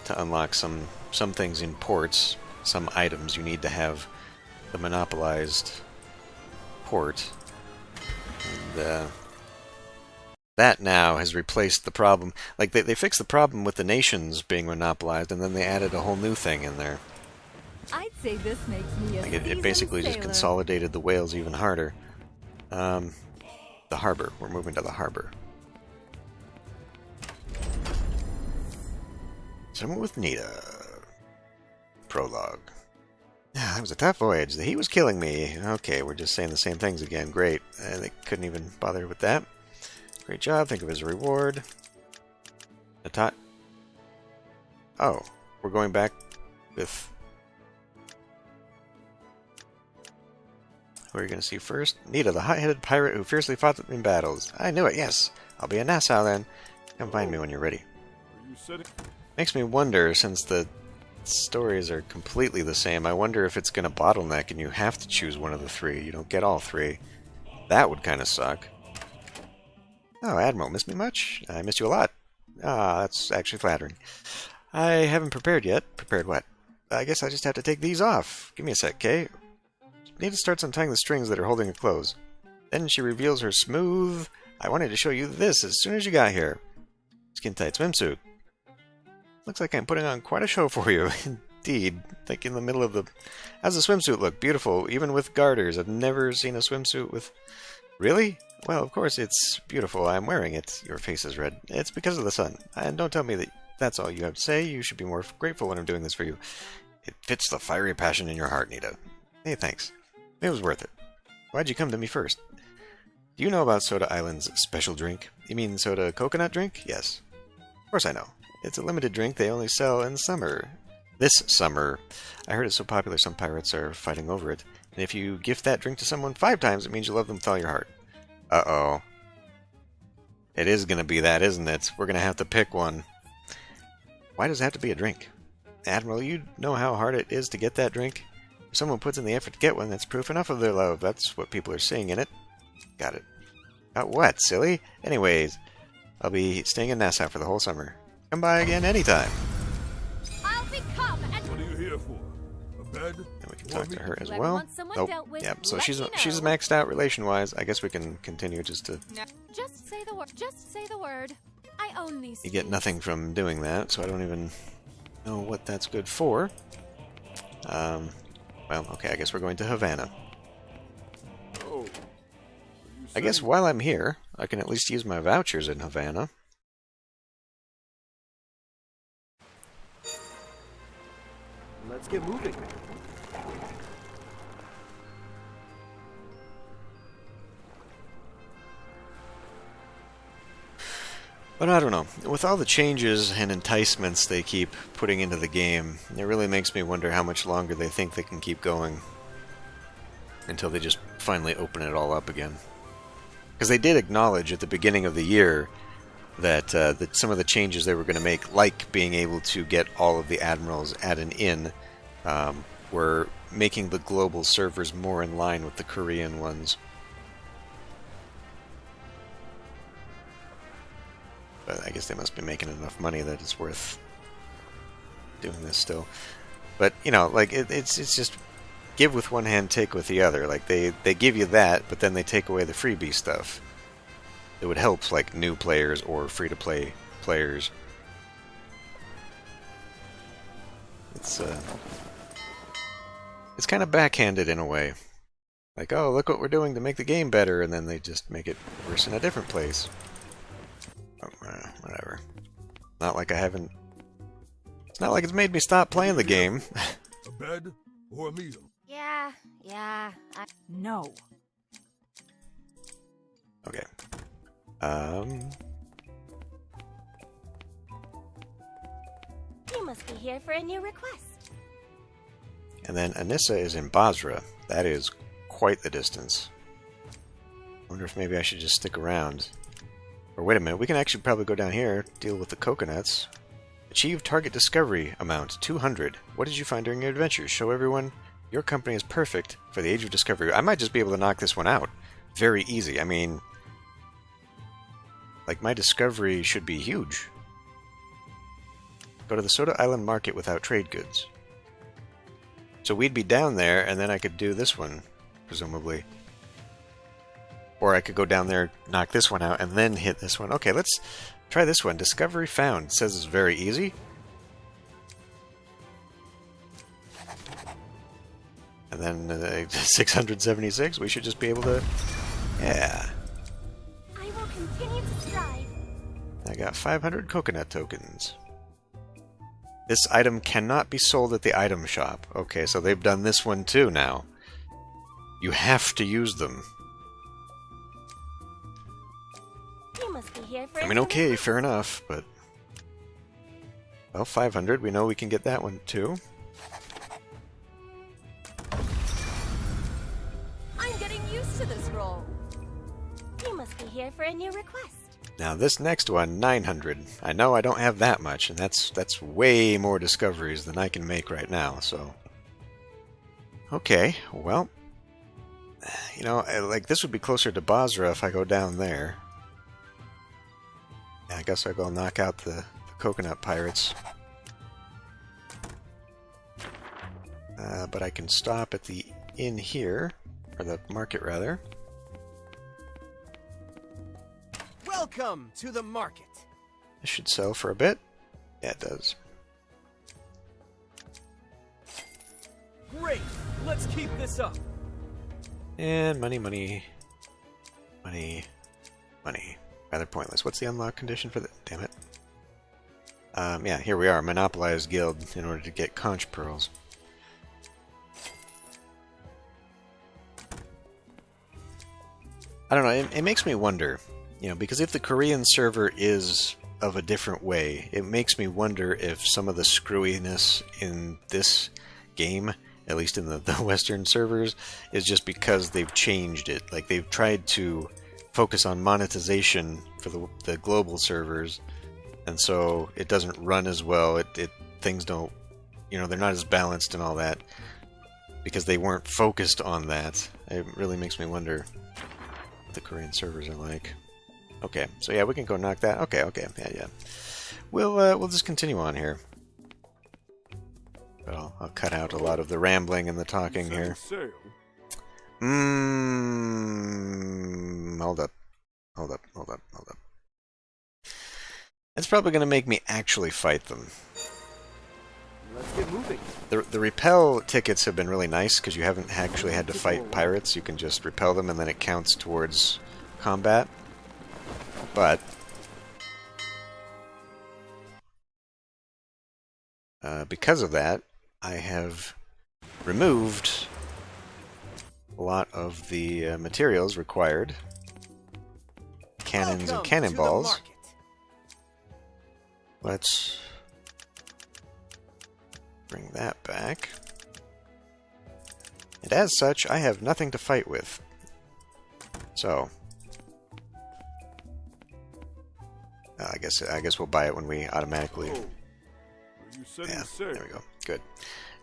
To unlock some things in ports, some items, you need to have the monopolized port. And that now has replaced the problem. Like, they fixed the problem with the nations being monopolized, and then they added a whole new thing in there. I'd say this makes me a Like, it seasoned basically just sailor. consolidated the whales even harder. The harbor. We're moving to the harbor. Someone with Nita. Prologue. Yeah, that was a tough voyage. The heat was killing me. Okay, we're just saying the same things again. Great. They couldn't even bother with that. Great job. Think of it as a reward. Oh, we're going back with... Who are you going to see first? Nita, the hot-headed pirate who fiercely fought in battles. I knew it, yes. I'll be in Nassau then. Come find me when you're ready. Are you setting? Makes me wonder, since the stories are completely the same. I wonder if it's going to bottleneck and you have to choose one of the three. You don't get all three. That would kind of suck. Oh, Admiral, miss me much? I missed you a lot. Ah, that's actually flattering. I haven't prepared yet. Prepared what? I guess I just have to take these off. Give me a sec, Kay. Need to start untying the strings that are holding her clothes. Then she reveals her smooth... I wanted to show you this as soon as you got here. Skin-tight swimsuit. Looks like I'm putting on quite a show for you. Indeed. Like in the middle of the... How's the swimsuit look? Beautiful, even with garters. I've never seen a swimsuit with... Really? Well, of course it's beautiful. I'm wearing it. Your face is red. It's because of the sun. And don't tell me that that's all you have to say. You should be more grateful when I'm doing this for you. It fits the fiery passion in your heart, Nita. Hey, thanks. It was worth it. Why'd you come to me first? Do you know about Soda Island's special drink? You mean soda coconut drink? Yes. Of course I know. It's a limited drink they only sell in summer. This summer. I heard it's so popular some pirates are fighting over it. And if you gift that drink to someone 5 times, it means you love them with all your heart. Uh-oh. It is going to be that, isn't it? We're going to have to pick one. Why does it have to be a drink? Admiral, you know how hard it is to get that drink? If someone puts in the effort to get one, that's proof enough of their love. That's what people are seeing in it. Got it. About what, silly? Anyways, I'll be staying in Nassau for the whole summer. Come by again anytime. I'll become and What are you here for? A bed? And we can talk to her as Whoever well. wants someone Nope. dealt with, Yeah, so let she's me know. she's maxed out relation-wise. I guess we can continue just to... Just say the word. Just say the word. I own these. You get things. nothing from doing that, so I don't even know what that's good for. Well, okay, I guess we're going to Havana. Oh. I guess while I'm here, I can at least use my vouchers in Havana. Let's get moving. But I don't know. With all the changes and enticements they keep putting into the game, it really makes me wonder how much longer they think they can keep going until they just finally open it all up again. Because they did acknowledge at the beginning of the year that some of the changes they were going to make, like being able to get all of the admirals at an inn, were making the global servers more in line with the Korean ones. But I guess they must be making enough money that it's worth doing this still. But, you know, like, it's just give with one hand, take with the other. Like, they give you that, but then they take away the freebie stuff. It would help, like, new players or free-to-play players. It's kind of backhanded in a way. Like, oh, look what we're doing to make the game better, and then they just make it worse in a different place. Whatever. Not like I haven't... It's not like it's made me stop playing the game. A bed or a meal? Yeah. No. Okay. You must be here for a new request. And then Anissa is in Basra. That is quite the distance. Wonder if maybe I should just stick around. Or wait a minute, we can actually probably go down here, deal with the coconuts. Achieve target discovery amount 200. What did you find during your adventures? Show everyone your company is perfect for the age of discovery. I might just be able to knock this one out. Very easy. I mean, like, my discovery should be huge. Go to the Soda Island market without trade goods. So we'd be down there, and then I could do this one, presumably. Or I could go down there, knock this one out, and then hit this one. Okay, let's try this one. Discovery found. It says it's very easy. And then 676. We should just be able to... Yeah. I will continue to strive. I got 500 coconut tokens. This item cannot be sold at the item shop. Okay, so they've done this one too now. You have to use them. You must be here for I mean, okay, fair enough, but... Well, 500, we know we can get that one too. I'm getting used to this role. You must be here for a new request. Now this next one, 900. I know I don't have that much, and that's way more discoveries than I can make right now, so... Okay, well... You know, like, this would be closer to Basra if I go down there. Yeah, I guess I'll go knock out the coconut pirates. But I can stop at the inn here, or the market rather. Welcome to the market. This should sell for a bit. Yeah, it does. Great. Let's keep this up. And money, money, money, money. Rather pointless. What's the unlock condition for that? Damn it. Yeah, here we are. Monopolize guild in order to get conch pearls. I don't know. It makes me wonder, you know, because if the Korean server is of a different way, it makes me wonder if some of the screwiness in this game, at least in the Western servers, is just because they've changed it. Like, they've tried to focus on monetization for the global servers, and so it doesn't run as well. Things don't, you know, they're not as balanced and all that because they weren't focused on that. It really makes me wonder what the Korean servers are like. Okay, so yeah, we can go knock that. Okay, yeah. We'll just continue on here. But I'll cut out a lot of the rambling and the talking here. Hold up. That's probably going to make me actually fight them. Let's get moving. The repel tickets have been really nice because you haven't actually had to fight pirates. You can just repel them and then it counts towards combat. But because of that, I have removed a lot of the materials required. Cannons and cannonballs. Let's bring that back. And as such, I have nothing to fight with. So I guess we'll buy it when we automatically. Yeah, there we go. Good.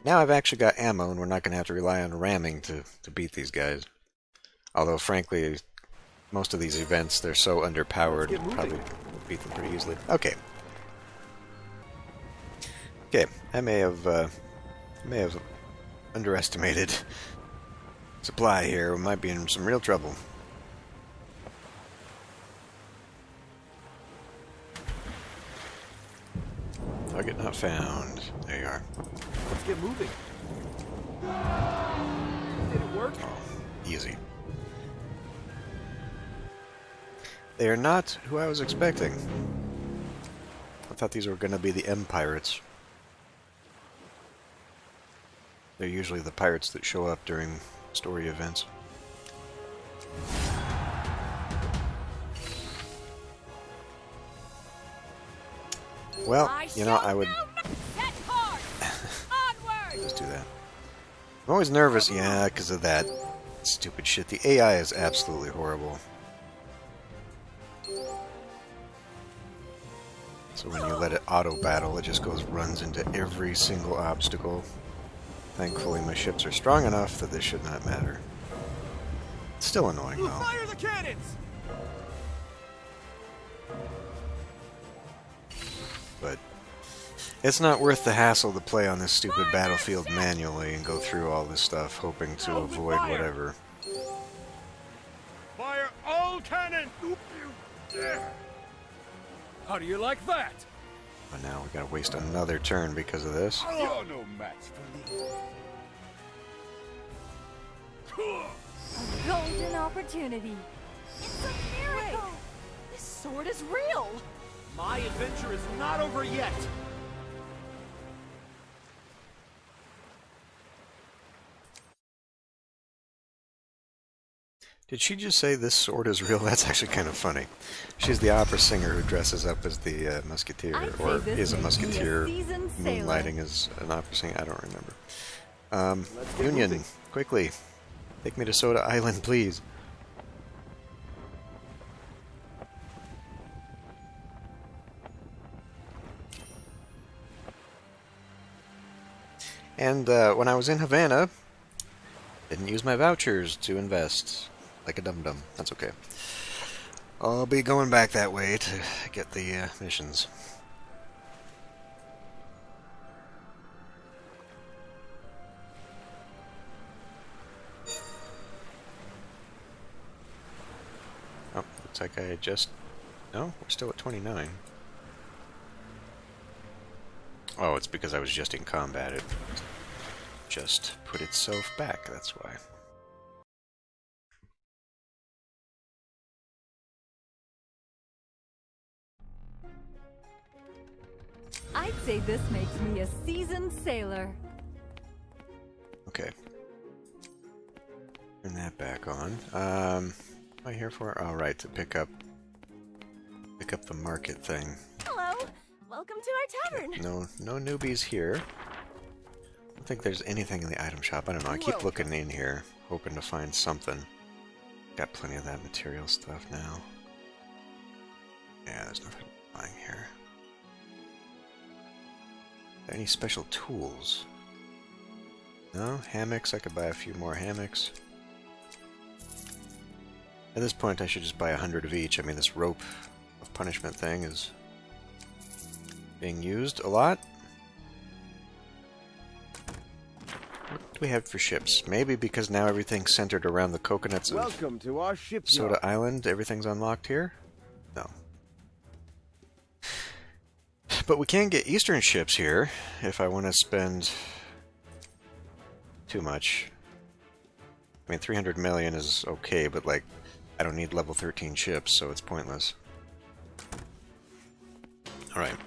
Now I've actually got ammo, and we're not going to have to rely on ramming to beat these guys. Although, frankly, most of these events, they're so underpowered, probably beat them pretty easily. Okay. Okay, I may have underestimated supply here. We might be in some real trouble. Target not found. There you are. Let's get moving. Did it work? Oh, easy. They are not who I was expecting. I thought these were going to be the M pirates. They're usually the pirates that show up during story events. Well, you know, I would just do that. I'm always nervous, yeah, because of that stupid shit. The AI is absolutely horrible. So when you let it auto-battle, it just runs into every single obstacle. Thankfully, my ships are strong enough that this should not matter. It's still annoying, though. Fire the cannons! But it's not worth the hassle to play on this stupid battlefield manually and go through all this stuff, hoping to avoid whatever. Fire all cannon! How do you like that? But now we gotta waste another turn because of this. You're no match for me. A golden opportunity. It's a miracle! This sword is real! My adventure is not over yet. Did she just say this sword is real? That's actually kind of funny. She's the opera singer who dresses up as the musketeer, or is a musketeer, moonlighting as an opera singer. I don't remember. Union, quickly. Take me to Soda Island, please. And when I was in Havana, didn't use my vouchers to invest. Like a dum-dum. That's okay. I'll be going back that way to get the missions. Oh, looks like I just... No, we're still at 29. Oh, it's because I was just in combat. It just put itself back, that's why. I'd say this makes me a seasoned sailor. Okay. Turn that back on. What am I here for? Oh, right, to pick up the market thing. Hello. Welcome to our tavern. No newbies here. I don't think there's anything in the item shop. I don't know. I keep looking in here, hoping to find something. Got plenty of that material stuff now. Yeah, there's nothing buying here. Are there any special tools? No? Hammocks? I could buy a few more hammocks. At this point, I should just buy 100 of each. I mean, this rope of punishment thing is being used a lot. What do we have for ships? Maybe because now everything's centered around the coconuts of Welcome to our shipyard. Soda Island. Everything's unlocked here? No. But we can get Eastern ships here if I want to spend too much. I mean, 300 million is okay, but like, I don't need level 13 ships, so it's pointless. Alright.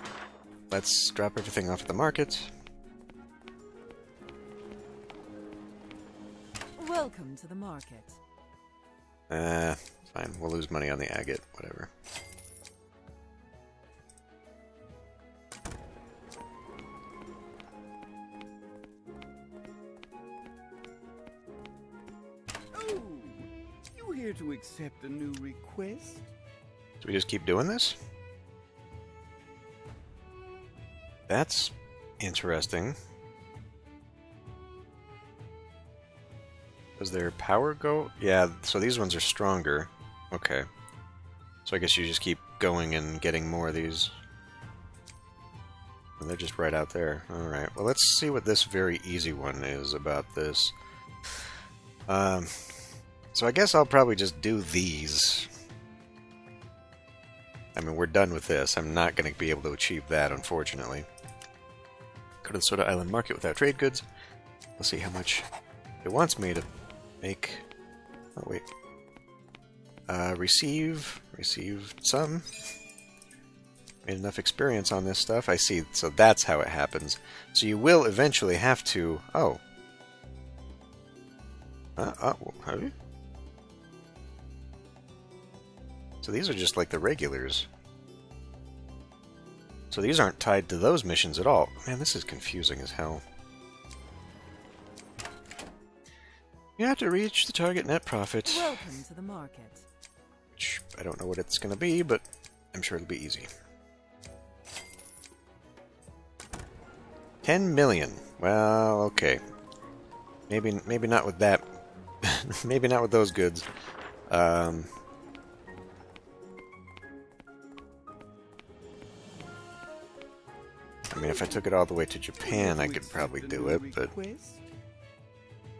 Let's drop everything off at the market. Welcome to the market. Fine. We'll lose money on the agate. Whatever. Oh, you here to accept a new request? Do we just keep doing this? That's interesting. Does their power go? Yeah, so these ones are stronger. Okay. So I guess you just keep going and getting more of these. And they're just right out there. Alright, well let's see what this very easy one is about this. So I guess I'll probably just do these. I mean, we're done with this. I'm not going to be able to achieve that, unfortunately. Go to the Soda Island Market without trade goods. Let's see how much it wants me to make. Oh, wait. Receive some. Made enough experience on this stuff. I see. So that's how it happens. So you will eventually have to... Oh. Have you? So these are just like the regulars. So these aren't tied to those missions at all. Man, this is confusing as hell. You have to reach the target net profit. Welcome to the market. Which, I don't know what it's going to be, but I'm sure it'll be easy. 10 million. Well, okay. Maybe not with that. Maybe not with those goods. I mean, if I took it all the way to Japan, I could probably do it, but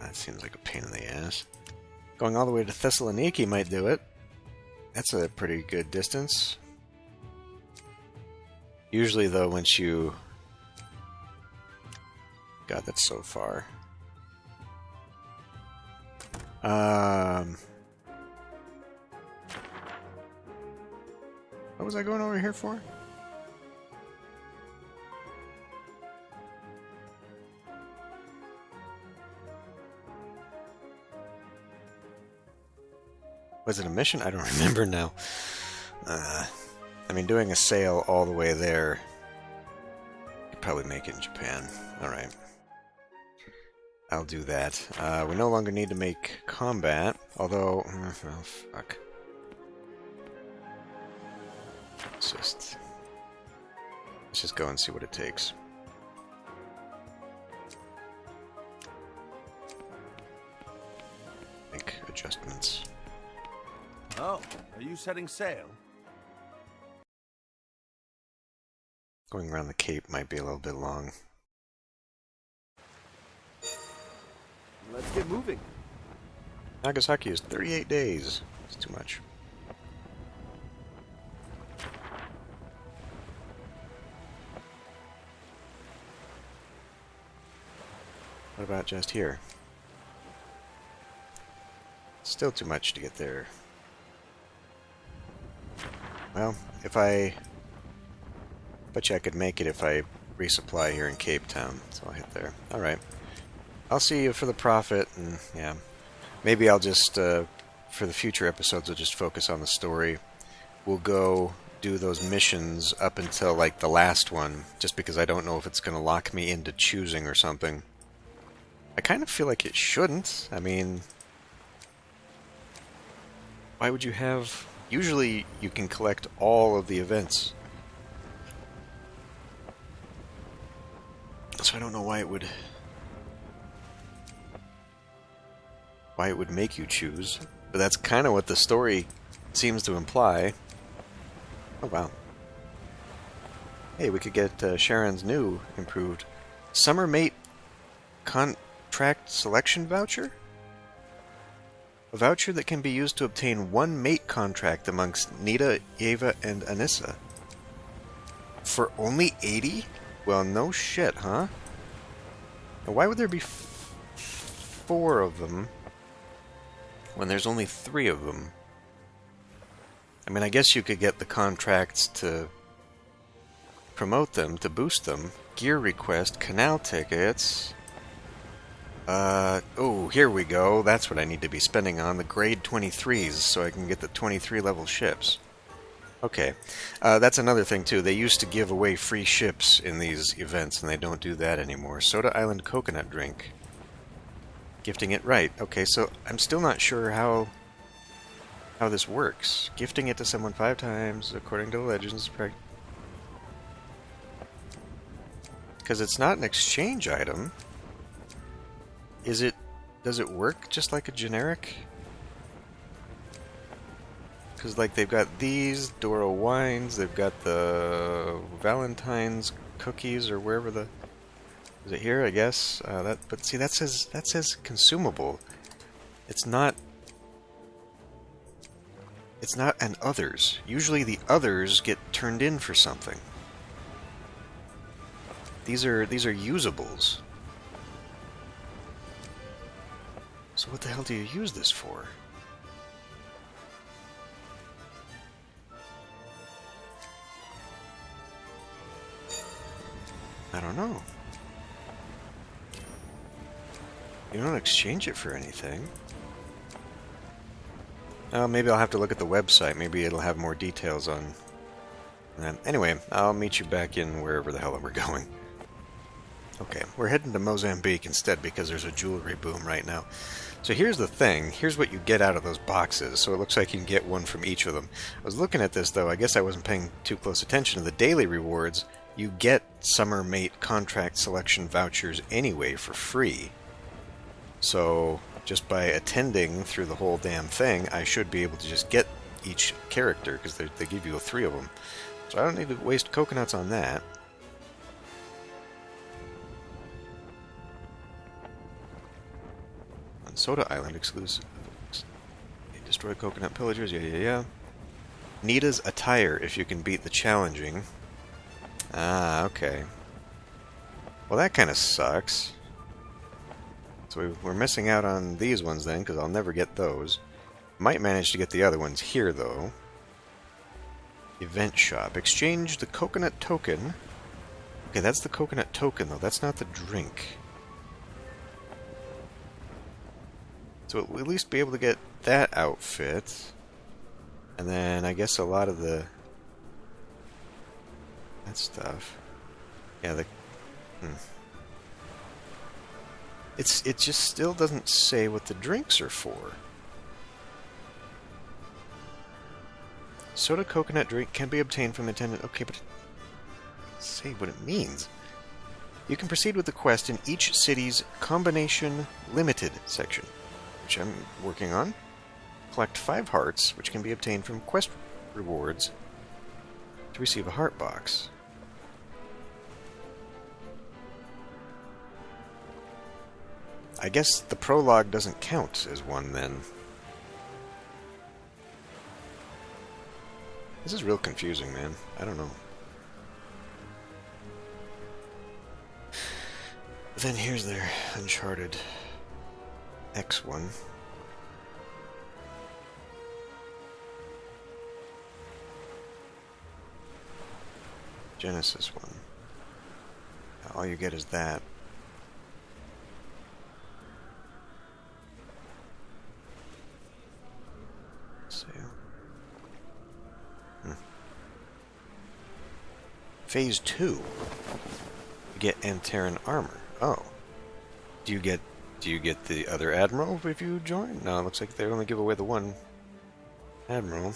that seems like a pain in the ass. Going all the way to Thessaloniki might do it. That's a pretty good distance. Usually, though, once you... God, that's so far. What was I going over here for? Was it a mission? I don't remember now. I mean, doing a sail all the way there, could probably make it in Japan. Alright. I'll do that. We no longer need to make combat, although... oh, fuck. Let's just go and see what it takes. make adjustments. Oh, are you setting sail? Going around the Cape might be a little bit long. Let's get moving. Nagasaki is 38 days. It's too much. What about just here? Still too much to get there. Well, bet you I could make it if I resupply here in Cape Town, so I'll hit there. Alright. I'll see you for the profit, and yeah. Maybe I'll just, for the future episodes, I'll just focus on the story. We'll go do those missions up until, like, the last one, just because I don't know if it's going to lock me into choosing or something. I kind of feel like it shouldn't. I mean, why would you have... Usually you can collect all of the events. So I don't know why it would make you choose. But that's kind of what the story seems to imply. Oh wow. Hey, we could get Sharon's new improved Summer Mate Contract Selection Voucher? A voucher that can be used to obtain one mate contract amongst Nita, Eva, and Anissa. For only 80? Well, no shit, huh? Now, why would there be 4 of them when there's only 3 of them? I mean, I guess you could get the contracts to promote them, to boost them. Gear request, canal tickets... oh, here we go. That's what I need to be spending on, the grade 23s, so I can get the 23 level ships. Okay. That's another thing, too. They used to give away free ships in these events, and they don't do that anymore. Soda Island coconut drink. Gifting it right. Okay, so I'm still not sure how this works. Gifting it to someone 5 times, according to the legends. Because it's not an exchange item. Does it work just like a generic? Because, like, they've got these Doro wines, they've got the Valentine's cookies, or wherever the... Is it here, I guess? But see, that says consumable. It's not an others. Usually the others get turned in for something. These are usables. So what the hell do you use this for? I don't know. You don't exchange it for anything. Maybe I'll have to look at the website. Maybe it'll have more details on that. Anyway, I'll meet you back in wherever the hell we're going. Okay, we're heading to Mozambique instead because there's a jewelry boom right now. So here's the thing. Here's what you get out of those boxes. So it looks like you can get one from each of them. I was looking at this, though. I guess I wasn't paying too close attention to the daily rewards. You get Summer Mate contract selection vouchers anyway for free. So just by attending through the whole damn thing, I should be able to just get each character because they give you 3 of them. So I don't need to waste coconuts on that. Soda Island exclusive. Destroy coconut pillagers, yeah. Nita's attire, if you can beat the challenging. Ah, okay. Well, that kind of sucks. So we're missing out on these ones then, because I'll never get those. Might manage to get the other ones here, though. Event shop. Exchange the coconut token. Okay, that's the coconut token, though. That's not the drink. So we'll at least be able to get that outfit. And then I guess a lot of that stuff. Yeah, it just still doesn't say what the drinks are for. Soda coconut drink can be obtained from the attendant. Okay, but say what it means. You can proceed with the quest in each city's combination limited section. which I'm working on. Collect 5 hearts, which can be obtained from quest rewards to receive a heart box. I guess the prologue doesn't count as one then. This is real confusing, man. I don't know. But then here's their Uncharted X one. Genesis one. All you get is that. Sale. Phase 2. You get Antaran armor. Oh. Do you get the other admiral if you join? No, it looks like they only give away the one admiral.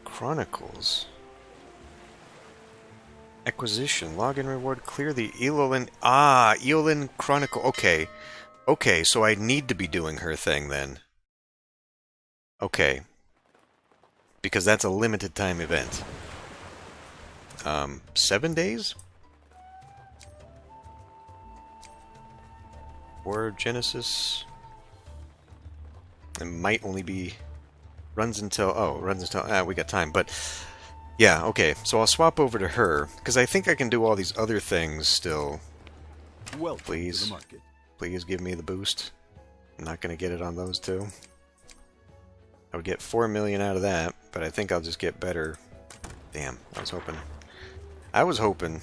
Chronicles. Acquisition. Login reward. Clear the Eolin. Ah, Eolin Chronicle. Okay. Okay, so I need to be doing her thing then. Okay. Because that's a limited time event. 7 days? Or Genesis? It might only be... runs until... we got time, but... yeah, okay, so I'll swap over to her, because I think I can do all these other things still. Well, please, please give me the boost. I'm not going to get it on those two. I would get 4 million out of that, but I think I'll just get better. Damn, I was hoping.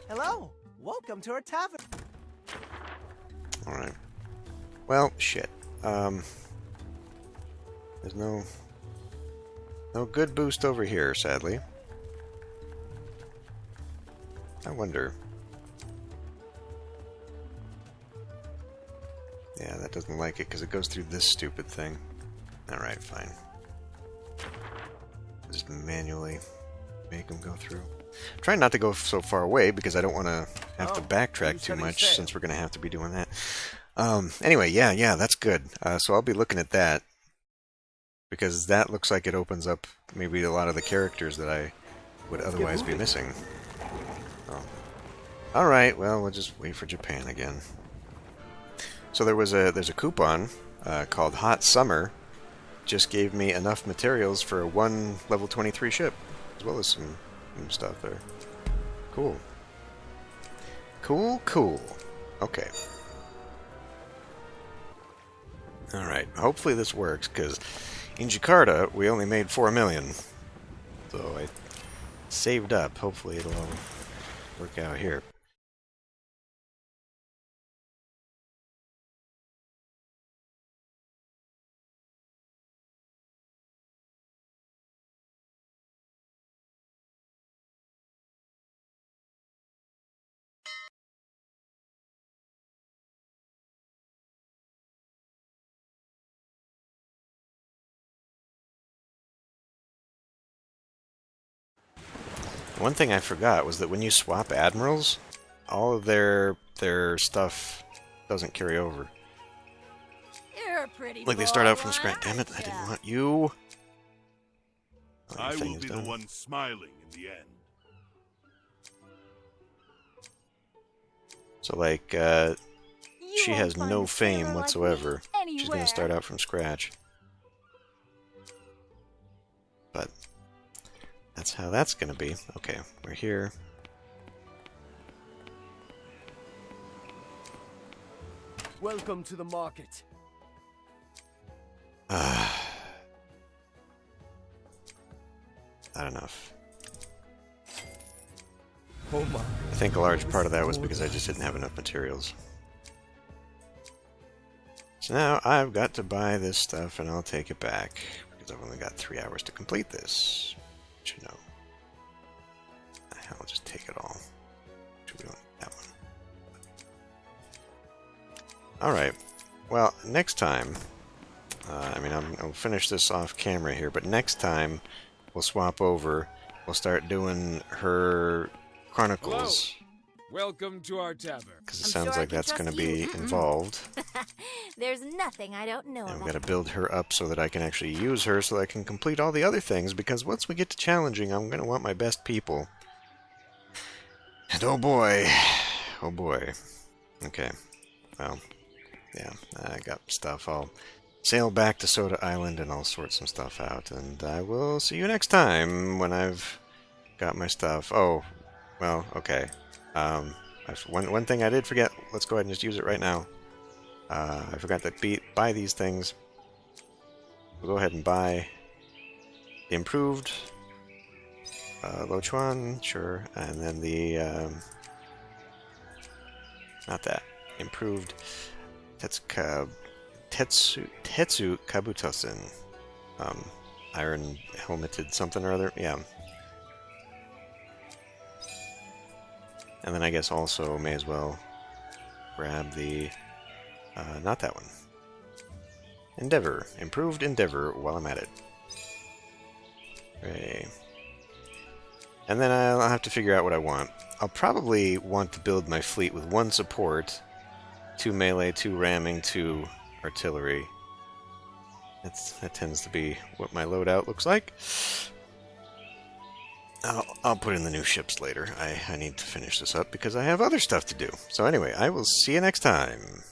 Hello, welcome to our tavern. Alright. Well, shit. There's no good boost over here, sadly. I wonder. Yeah, that doesn't like it because it goes through this stupid thing. Alright, fine. Just manually make them go through. I'm trying not to go so far away because I don't want to have to backtrack too much since we're going to have to be doing that. Anyway, yeah, that's good. So I'll be looking at that because that looks like it opens up maybe a lot of the characters that I would otherwise be missing. Oh. Alright, well, we'll just wait for Japan again. So there's a coupon called Hot Summer. Just gave me enough materials for one level 23 ship, as well as some stuff there. Cool. Cool. Okay. Alright, hopefully this works, because in Jakarta, we only made 4 million. So I saved up. Hopefully it'll all work out here. One thing I forgot was that when you swap admirals, all of their stuff doesn't carry over. You're a pretty Like they start out from scratch. Damn it! I didn't want you. Oh, I will be the one smiling in the end. So like, she has no fame whatsoever. She's gonna start out from scratch. But that's how that's gonna be. Okay, we're here. Welcome to the market. Not enough. Oh my. I think a large part of that was because I just didn't have enough materials. So now I've got to buy this stuff and I'll take it back because I've only got 3 hours to complete this. But you know, I'll just take it all. We don't need that one. Alright, well, next time, I'll finish this off camera here, but next time we'll swap over we'll start doing her chronicles. Welcome to our tavern. Because it I'm sounds sure I like can that's going to trust be you. involved. There's nothing I don't know And we've about. got to build her up so that I can actually use her so that I can complete all the other things, because once we get to challenging, I'm going to want my best people. And oh boy. Oh boy. Okay. Well, yeah, I got stuff. I'll sail back to Soda Island and I'll sort some stuff out. And I will see you next time when I've got my stuff. Oh, well, okay. One thing I did forget. Let's go ahead and just use it right now. I forgot to buy these things. We'll go ahead and buy the improved Lo Chuan, sure, and then the not that improved Tetsu Kabutosen, iron helmeted something or other, yeah. And then I guess also may as well grab the not that one. Endeavor. Improved Endeavor while I'm at it. Hooray. And then I'll have to figure out what I want. I'll probably want to build my fleet with 1 support, 2 melee, 2 ramming, 2 artillery. That tends to be what my loadout looks like. I'll put in the new ships later. I need to finish this up because I have other stuff to do. So anyway, I will see you next time.